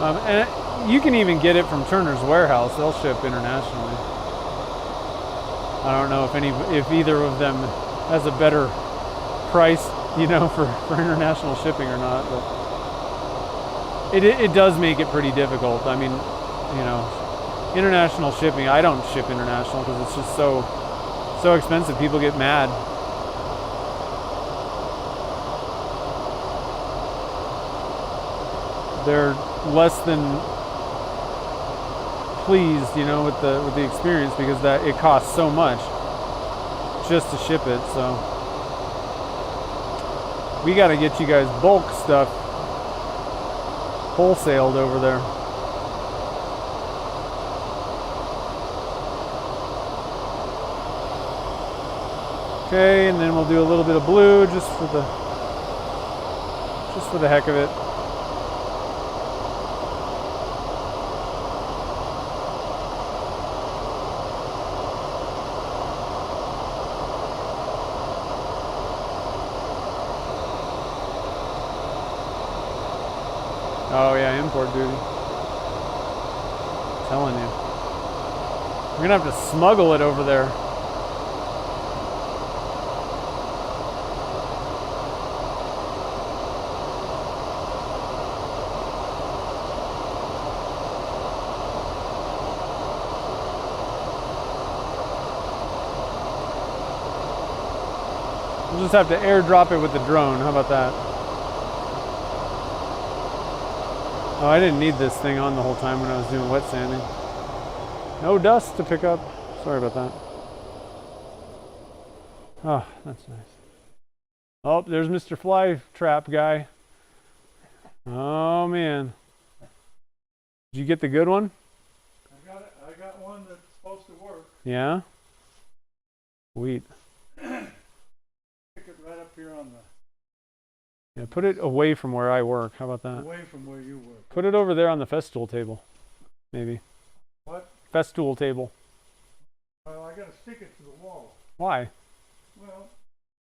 And you can even get it from Turner's Warehouse. They'll ship internationally. I don't know if either of them has a better price, you know, for international shipping or not, but it does make it pretty difficult. I mean, you know, international shipping, I don't ship international because it's just so expensive. People get mad. They're less than pleased, you know, with the experience, because that it costs so much just to ship it. So we got to get you guys bulk stuff wholesaled over there. Okay, and then we'll do a little bit of blue just for the heck of it. Oh yeah, import duty. I'm telling you. We're gonna have to smuggle it over there. We'll just have to airdrop it with the drone. How about that? Oh, I didn't need this thing on the whole time when I was doing wet sanding. No dust to pick up. Sorry about that. Oh, that's nice. Oh, there's Mr. Fly Trap guy. Oh, man. Did you get the good one? I got it. I got one that's supposed to work. Yeah? Sweet. Stick it right up here on the... Yeah, put it away from where I work. How about that? Away from where you work. Put it over there on the festool table. Maybe. What? Festool table. Well, I gotta stick it to the wall. Why? Well...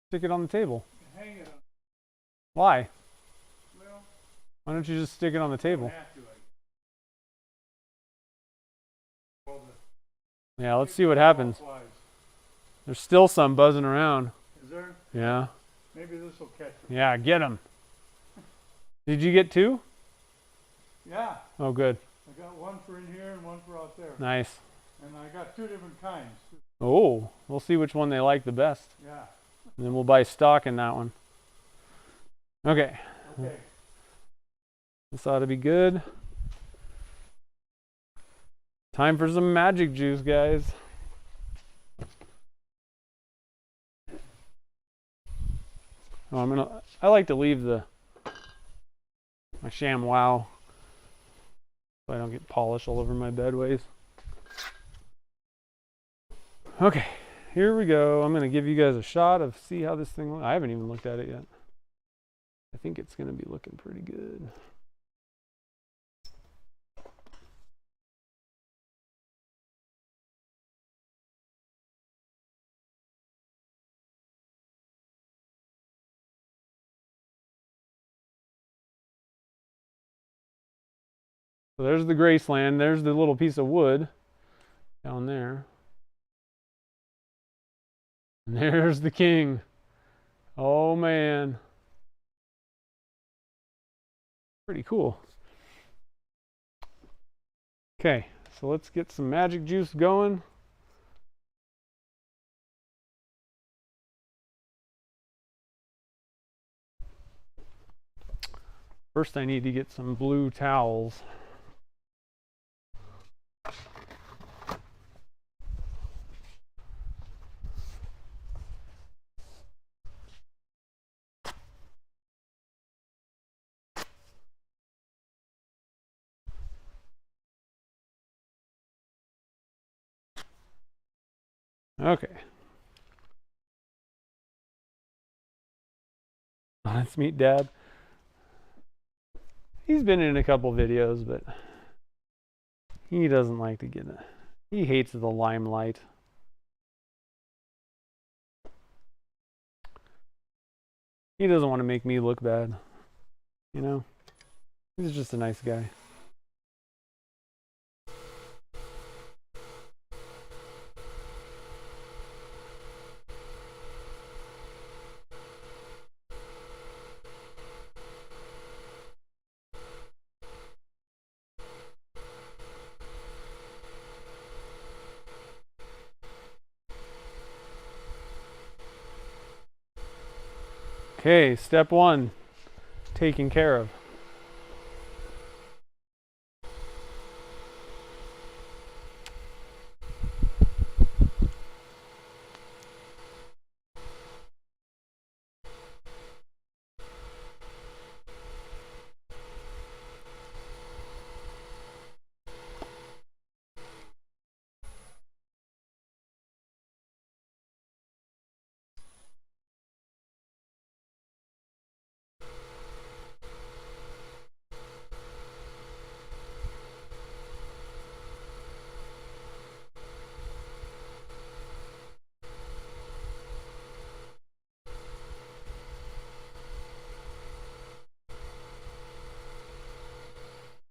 Stick it on the table. Hang it on. Why? Well... Why don't you just stick it on the table? I have to, Yeah, let's see what happens. Flies. There's still some buzzing around. Is there? Yeah. Maybe this will catch them. Yeah, get them. Did you get 2? Yeah. Oh, good. I got one for in here and one for out there. Nice. And I got 2 different kinds. Oh, we'll see which one they like the best. Yeah. And then we'll buy stock in that one. Okay. Okay. This ought to be good. Time for some magic juice, guys. Oh, I like to leave my sham wow so I don't get polish all over my bedways. Okay, here we go. I'm gonna give you guys a shot of see how this thing looks. I haven't even looked at it yet. I think it's gonna be looking pretty good. So there's the Graceland. There's the little piece of wood down there. And there's the king. Oh man. Pretty cool. Okay, so let's get some magic juice going. First I need to get some blue towels. Okay. Let's meet Dad. He's been in a couple videos, but he doesn't like to get it. He hates the limelight. He doesn't want to make me look bad. You know? He's just a nice guy. Okay, step 1, taken care of.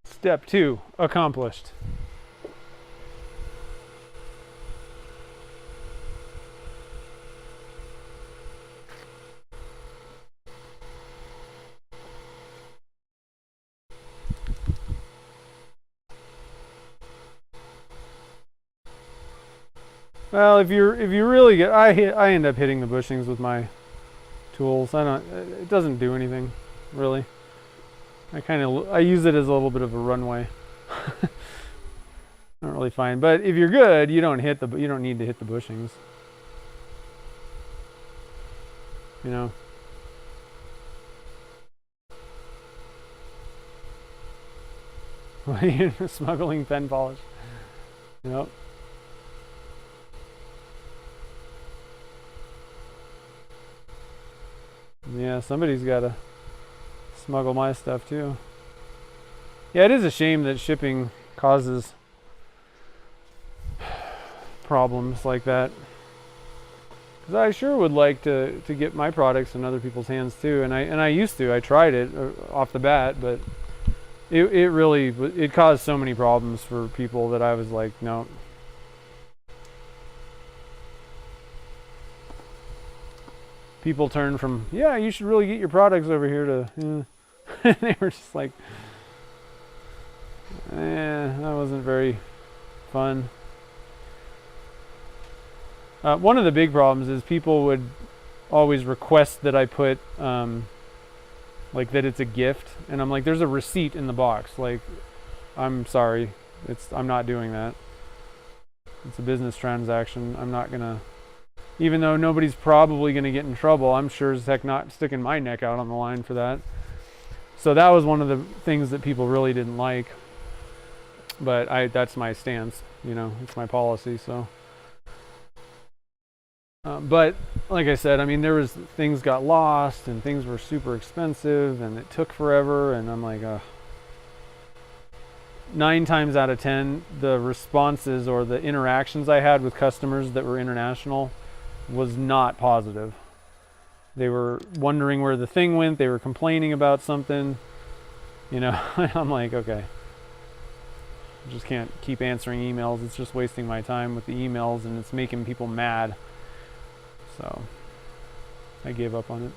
Step 2, accomplished. Well, if you really get, I end up hitting the bushings with my tools. It doesn't do anything, really. I use it as a little bit of a runway. Not really fine, but if you're good, you don't need to hit the bushings. You know. Smuggling pen polish. Yep. Yeah, somebody's got to smuggle my stuff too. Yeah, it is a shame that shipping causes problems like that. Because I sure would like to get my products in other people's hands too, and I used to. I tried it off the bat, but it really caused so many problems for people that I was like, no. people turned from, yeah, you should really get your products over here to, they were just like, that wasn't very fun. One of the big problems is people would always request that I put, like that it's a gift, and I'm like, there's a receipt in the box. Like, I'm sorry, I'm not doing that. It's a business transaction. I'm not gonna, even though nobody's probably gonna get in trouble, I'm sure as heck not sticking my neck out on the line for that. So that was one of the things that people really didn't like. But that's my stance, you know, it's my policy, so. But like I said, I mean, things got lost and things were super expensive and it took forever, and I'm like, 9 times out of 10, the responses or the interactions I had with customers that were international was not positive. They were wondering where the thing went. They were complaining about something, you know. I'm like, okay, I just can't keep answering emails. It's just wasting my time with the emails, and it's making people mad. So I gave up on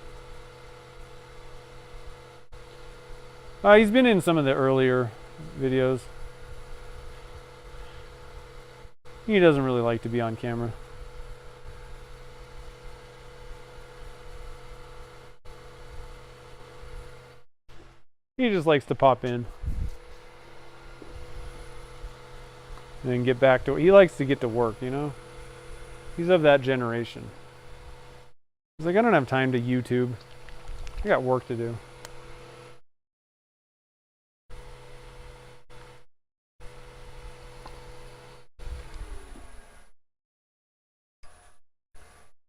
it. He's been in some of the earlier videos. He doesn't really like to be on camera. He just likes to pop in and then get back to, he likes to get to work, you know? He's of that generation. He's like, I don't have time to YouTube. I got work to do.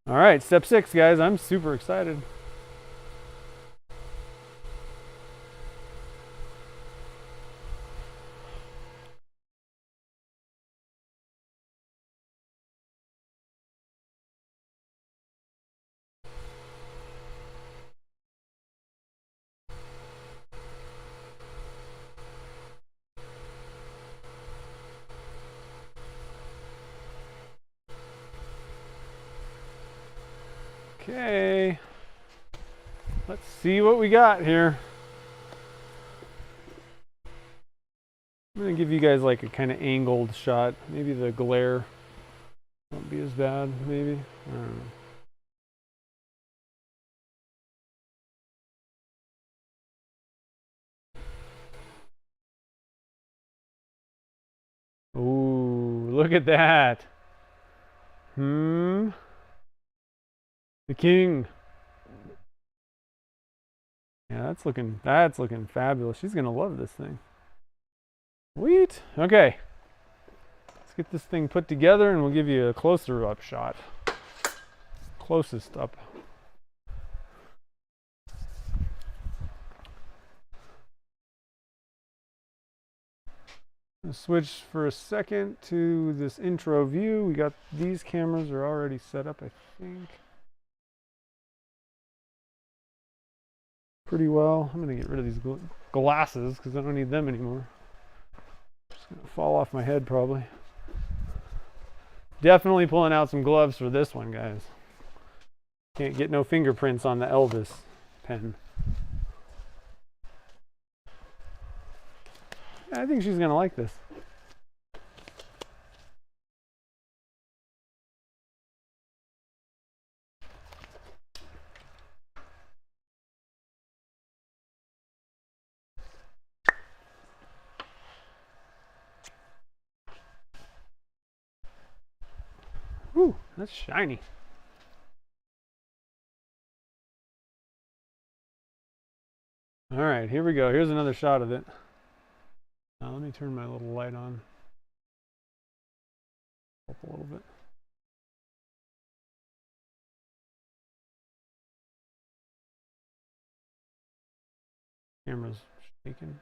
All right, step 6, guys. I'm super excited. Okay, let's see what we got here. I'm gonna give you guys like a kind of angled shot. Maybe the glare won't be as bad, maybe. I don't know. Ooh, look at that. The king. Yeah, that's looking fabulous. She's gonna love this thing. Sweet. Okay. Let's get this thing put together and we'll give you a closer up shot. Closest up. Switch for a second to this intro view. We got these cameras are already set up, I think, pretty well. I'm gonna get rid of these glasses because I don't need them anymore. Just gonna fall off my head probably. Definitely pulling out some gloves for this one, guys. Can't get no fingerprints on the Elvis pen. I think she's gonna like this. Whew, that's shiny. All right, here we go. Here's another shot of it. Now let me turn my little light on. Up a little bit. Camera's shaking.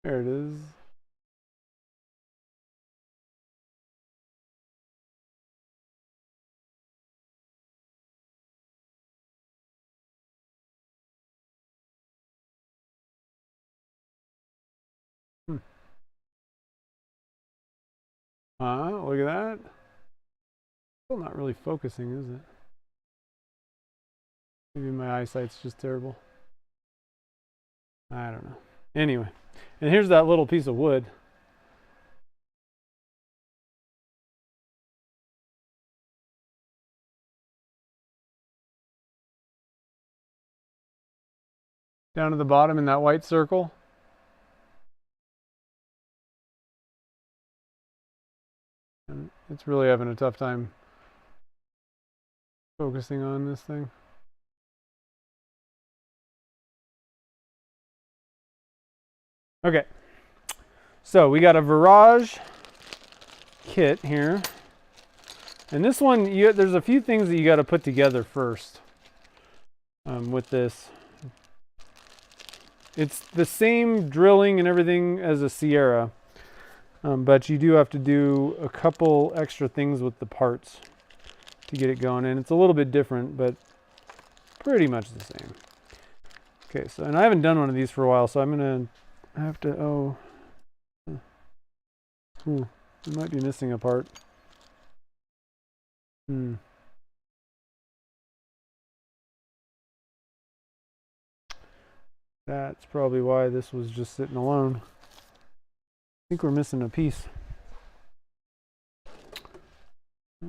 There it is. Look at that. Still not really focusing, is it? Maybe my eyesight's just terrible. I don't know. Anyway, and here's that little piece of wood. Down at the bottom in that white circle. And it's really having a tough time focusing on this thing. Okay, so we got a Virage kit here. And this one, there's a few things that you got to put together first with this. It's the same drilling and everything as a Sierra, but you do have to do a couple extra things with the parts to get it going. And it's a little bit different, but pretty much the same. Okay, so, and I haven't done one of these for a while, so I'm going to have to, I might be missing a part. That's probably why this was just sitting alone. I think we're missing a piece. I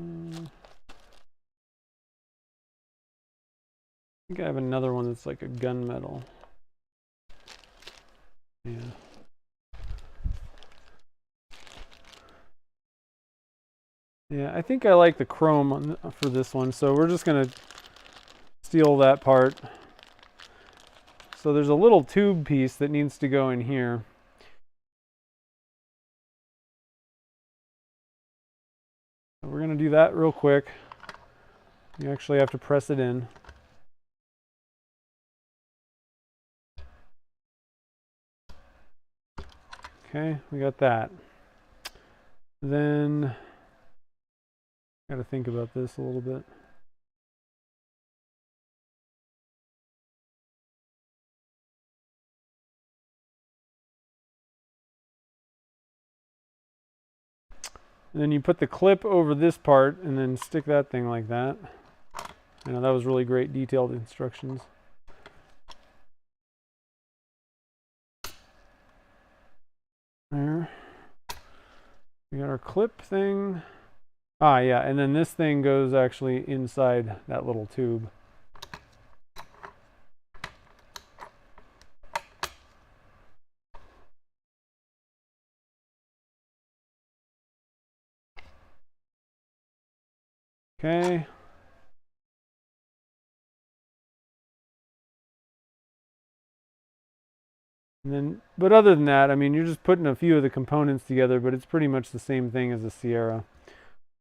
think I have another one that's like a gunmetal. Yeah. Yeah, I think I like the chrome for this one, so we're just going to steal that part. So there's a little tube piece that needs to go in here. So we're going to do that real quick. You actually have to press it in. Okay, we got that. Then got to think about this a little bit. And then you put the clip over this part and then stick that thing like that. You know, that was really great detailed instructions. There. We got our clip thing. Ah, yeah, and then this thing goes actually inside that little tube. Okay. And then, but other than that, I mean, you're just putting a few of the components together, but it's pretty much the same thing as a Sierra.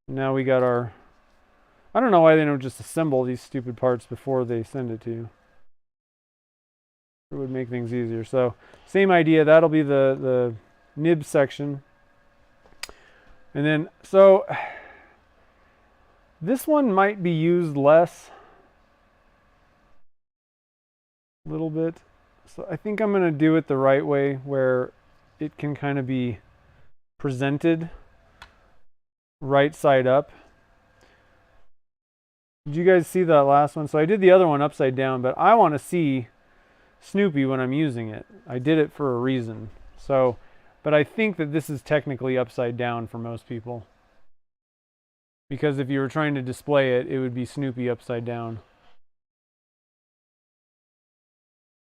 Now we got our, I don't know why they don't just assemble these stupid parts before they send it to you. It would make things easier. So same idea, that'll be the nib section. And then, so this one might be used less, a little bit. So I think I'm going to do it the right way where it can kind of be presented right side up. Did you guys see that last one? So I did the other one upside down, but I want to see Snoopy when I'm using it. I did it for a reason. So, but I think that this is technically upside down for most people. Because if you were trying to display it, it would be Snoopy upside down.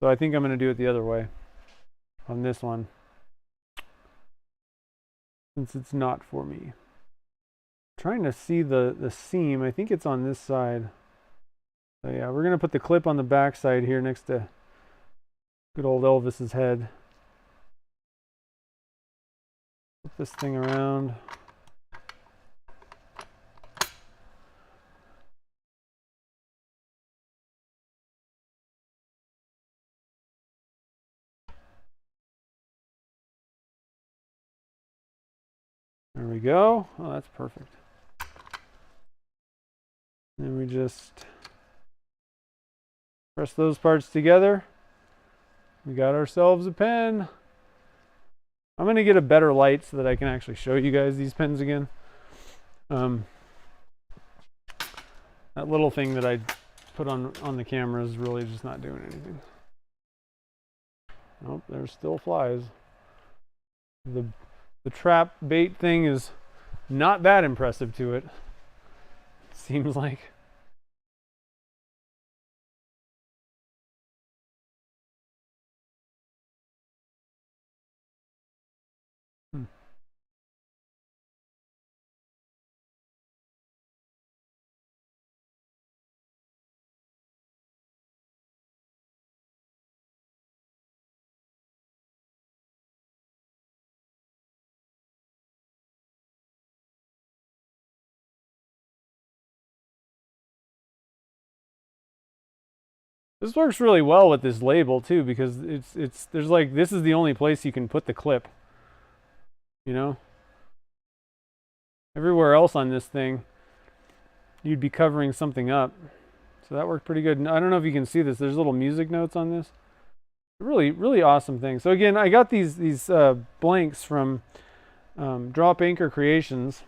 So I think I'm going to do it the other way on this one, since it's not for me. I'm trying to see the seam. I think it's on this side. So yeah, we're going to put the clip on the back side here next to good old Elvis's head. Flip this thing around. There we go. Oh, that's perfect. Then we just press those parts together. We got ourselves a pen. I'm going to get a better light so that I can actually show you guys these pens again. That little thing that I put on the camera is really just not doing anything. Nope, there's still flies. The trap bait thing is not that impressive to it. Seems like. This works really well with this label too, because there's like, this is the only place you can put the clip, you know? Everywhere else on this thing, you'd be covering something up. So that worked pretty good. And I don't know if you can see this. There's little music notes on this. Really, really awesome thing. So again, I got these blanks from Drop Anchor Creations.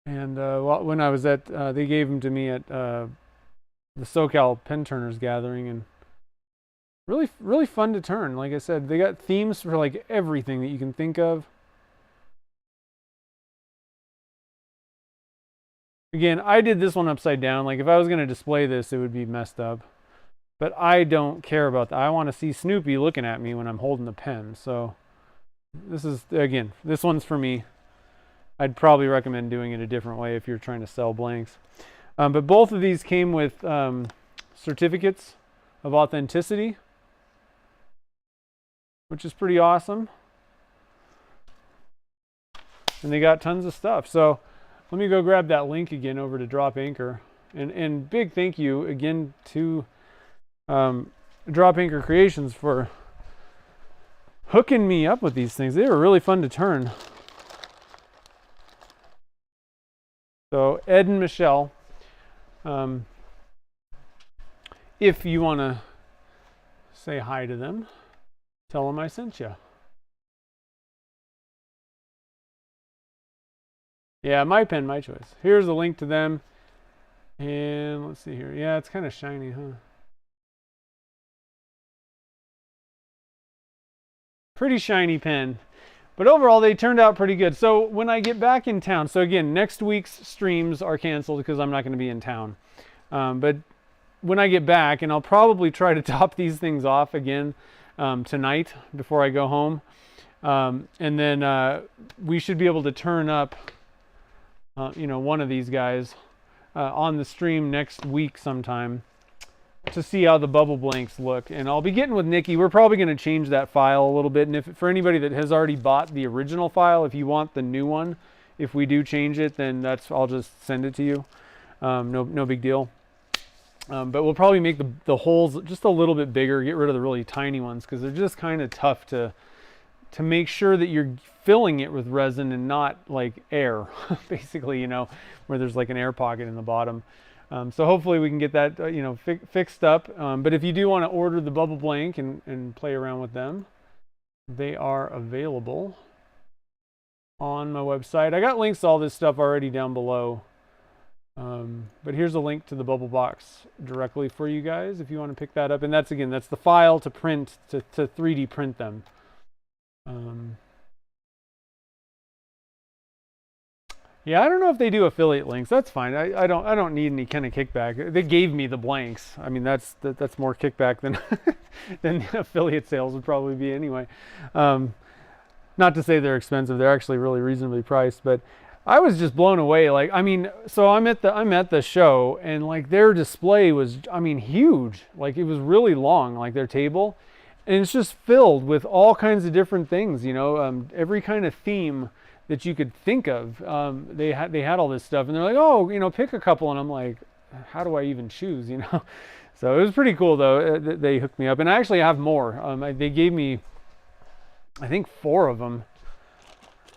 And when I was at, they gave them to me at the SoCal Pen Turners gathering, and really, really fun to turn. Like I said, they got themes for like everything that you can think of. Again, I did this one upside down. Like if I was going to display this, it would be messed up. But I don't care about that. I want to see Snoopy looking at me when I'm holding the pen. So this is, again, this one's for me. I'd probably recommend doing it a different way if you're trying to sell blanks. But both of these came with certificates of authenticity, which is pretty awesome. And they got tons of stuff. So let me go grab that link again over to Drop Anchor. And big thank you again to Drop Anchor Creations for hooking me up with these things. They were really fun to turn. So Ed and Michelle, if you want to say hi to them, tell them I sent you. Yeah, my pen, my choice. Here's a link to them. And let's see here. Yeah, it's kind of shiny, huh? Pretty shiny pen. But overall, they turned out pretty good. So when I get back in town, so again, next week's streams are canceled because I'm not going to be in town. But when I get back, and I'll probably try to top these things off again tonight before I go home. And then we should be able to turn up, one of these guys on the stream next week sometime to see how the bubble blanks look. And I'll be getting with Nikki. We're probably going to change that file a little bit. And if for anybody that has already bought the original file, if you want the new one, if we do change it, then I'll just send it to you. No big deal. But we'll probably make the holes just a little bit bigger, get rid of the really tiny ones, because they're just kind of tough to make sure that you're filling it with resin and not like air, basically, where there's like an air pocket in the bottom. So hopefully we can get that, fixed up. But if you do want to order the bubble blank and play around with them, they are available on my website. I got links to all this stuff already down below. But here's a link to the bubble box directly for you guys if you want to pick that up. And that's the file to print, to 3D print them. Yeah, I don't know if they do affiliate links. That's fine. I don't need any kind of kickback. They gave me the blanks. I mean, that's more kickback than than affiliate sales would probably be anyway. Not to say they're expensive. They're actually really reasonably priced. But I was just blown away. Like, I mean, so I'm at the show, and like their display was, I mean, huge. Like it was really long, like their table, and it's just filled with all kinds of different things. Every kind of theme that you could think of. They had all this stuff, and they're like, oh, pick a couple, and I'm like, how do I even choose? So it was pretty cool though. They hooked me up, and I actually have more. They gave me, I think, 4 of them.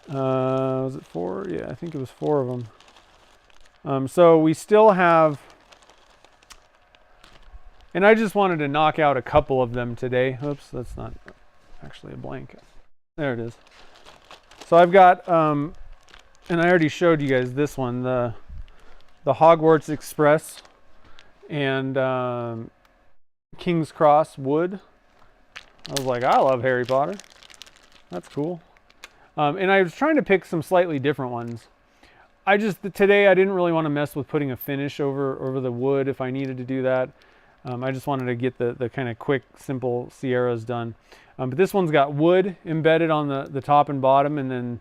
Was it 4? Yeah, I think it was 4 of them. So we still have, and I just wanted to knock out a couple of them today. Oops, that's not actually a blank. There it is. So I've got, and I already showed you guys this one, the Hogwarts Express and King's Cross wood. I was like, I love Harry Potter. That's cool. And I was trying to pick some slightly different ones. Today I didn't really want to mess with putting a finish over the wood if I needed to do that. I just wanted to get the kind of quick, simple Sierras done. But this one's got wood embedded on the top and bottom, and then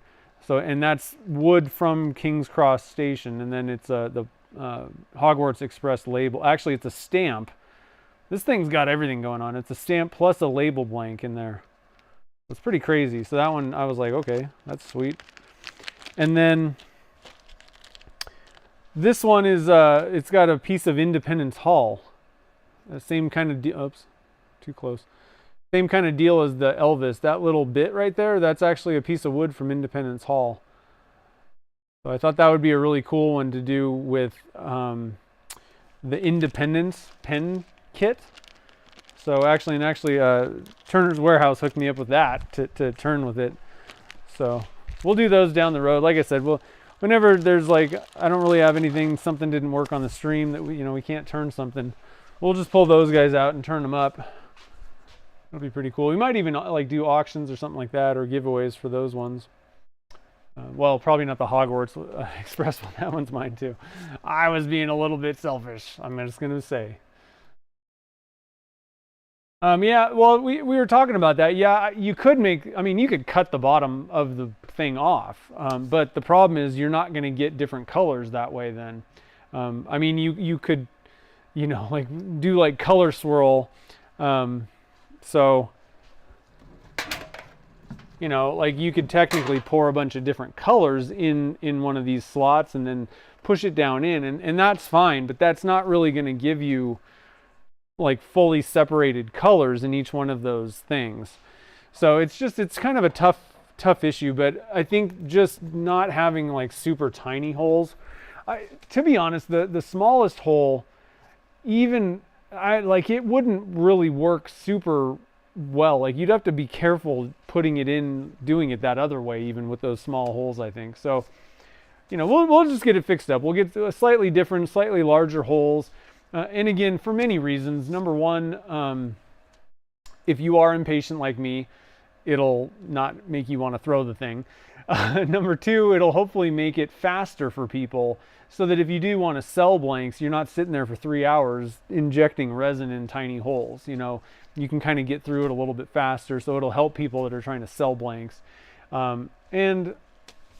and that's wood from King's Cross Station, and then it's the Hogwarts Express label. Actually, it's a stamp. This thing's got everything going on. It's a stamp plus a label blank in there. It's pretty crazy. So that one, I was like, okay, that's sweet. And then this one is it's got a piece of Independence Hall. The same kind of oops, too close. Same kind of deal as the Elvis. That little bit right there, that's actually a piece of wood from Independence Hall. So I thought that would be a really cool one to do with the Independence pen kit. So actually, Turner's Warehouse hooked me up with that to turn with it. So we'll do those down the road. Like I said, whenever there's like, I don't really have anything, something didn't work on the stream that we can't turn something, we'll just pull those guys out and turn them up. It'll be pretty cool. We might even like do auctions or something like that, or giveaways for those ones. Well, probably not the Hogwarts Express one. That one's mine too. I was being a little bit selfish, I'm just going to say. Yeah, well, we were talking about that. Yeah, you could cut the bottom of the thing off, but the problem is you're not going to get different colors that way then. I mean, you could, like do like color swirl. So, like you could technically pour a bunch of different colors in one of these slots and then push it down in, and that's fine, but that's not really going to give you like fully separated colors in each one of those things. So it's kind of a tough issue, but I think just not having like super tiny holes, to be honest, the smallest hole, even it wouldn't really work super well. Like you'd have to be careful putting it in, doing it that other way, even with those small holes, I think. So, we'll just get it fixed up. We'll get a slightly different, slightly larger holes. And again, for many reasons. Number one, if you are impatient like me, it'll not make you want to throw the thing. Number two, it'll hopefully make it faster for people so that if you do want to sell blanks, you're not sitting there for 3 hours injecting resin in tiny holes. You can kind of get through it a little bit faster, so it'll help people that are trying to sell blanks. And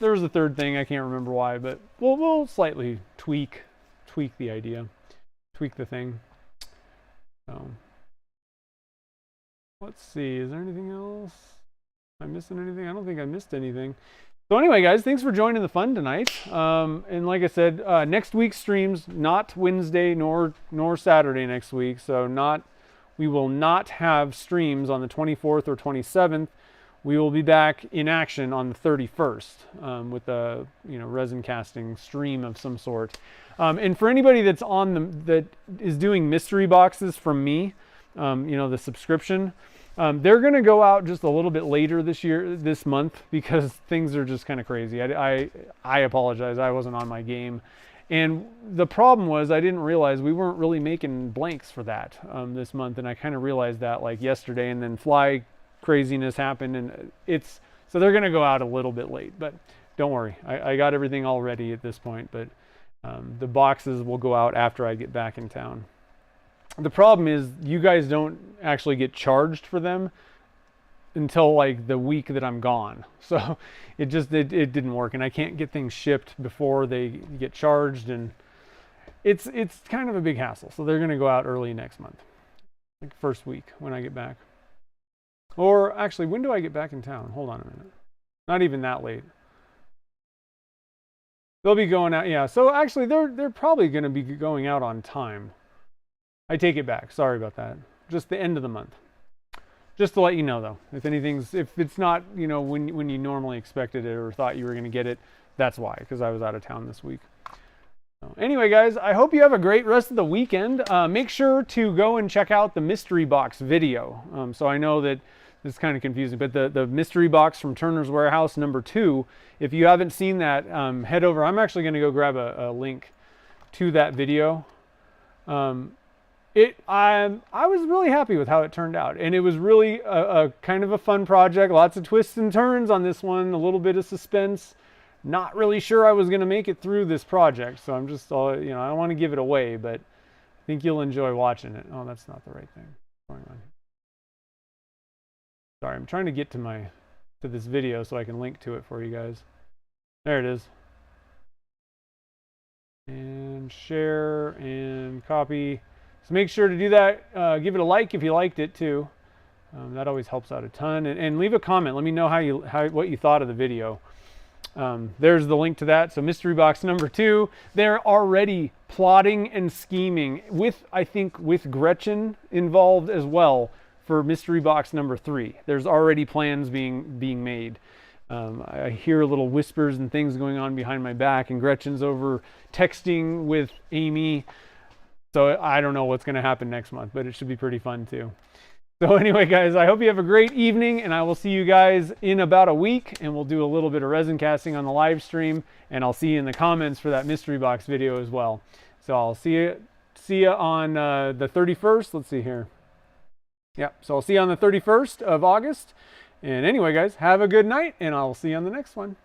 there's a third thing, I can't remember why, but we'll slightly tweak the idea. Tweak the thing. So let's see, is there anything else? Am I missing anything? I don't think I missed anything. So anyway, guys, thanks for joining the fun tonight. And like I said, next week's streams, not Wednesday nor Saturday next week. So we will not have streams on the 24th or 27th. We will be back in action on the 31st with a resin casting stream of some sort. And for anybody that's that is doing mystery boxes from me, the subscription, they're going to go out just a little bit later this month, because things are just kind of crazy. I apologize. I wasn't on my game. And the problem was I didn't realize we weren't really making blanks for that this month. And I kind of realized that like yesterday, and then fly craziness happened, and so they're going to go out a little bit late, but don't worry. I got everything all ready at this point, but the boxes will go out after I get back in town. The problem is you guys don't actually get charged for them until like the week that I'm gone. So it didn't work, and I can't get things shipped before they get charged, and it's kind of a big hassle. So they're going to go out early next month, like first week when I get back. Or actually, when do I get back in town? Hold on a minute. Not even that late. They'll be going out, yeah. So actually, they're probably going to be going out on time. I take it back. Sorry about that. Just the end of the month. Just to let you know, though, if it's not, when you normally expected it or thought you were going to get it, that's why, because I was out of town this week. So anyway, guys, I hope you have a great rest of the weekend. Make sure to go and check out the mystery box video. So I know that It's kind of confusing, but the mystery box from Turner's Warehouse #2, if you haven't seen that, head over. I'm actually going to go grab a link to that video. I was really happy with how it turned out, and it was really a kind of a fun project. Lots of twists and turns on this one, a little bit of suspense. Not really sure I was going to make it through this project, so I'm just, I don't want to give it away, but I think you'll enjoy watching it. Oh, that's not the right thing. What's going on? Sorry, I'm trying to get to this video so I can link to it for you guys. There it is. And share and copy. So make sure to do that. Give it a like if you liked it too. That always helps out a ton. And leave a comment. Let me know what you thought of the video. There's the link to that. So mystery box #2. They're already plotting and scheming I think with Gretchen involved as well for mystery box #3. There's already plans being made. I hear little whispers and things going on behind my back, and Gretchen's over texting with Amy. So I don't know what's going to happen next month, but it should be pretty fun too. So anyway, guys, I hope you have a great evening, and I will see you guys in about a week, and we'll do a little bit of resin casting on the live stream, and I'll see you in the comments for that mystery box video as well. So I'll see you on the 31st. Let's see here. Yep, so I'll see you on the 31st of August. And anyway, guys, have a good night, and I'll see you on the next one.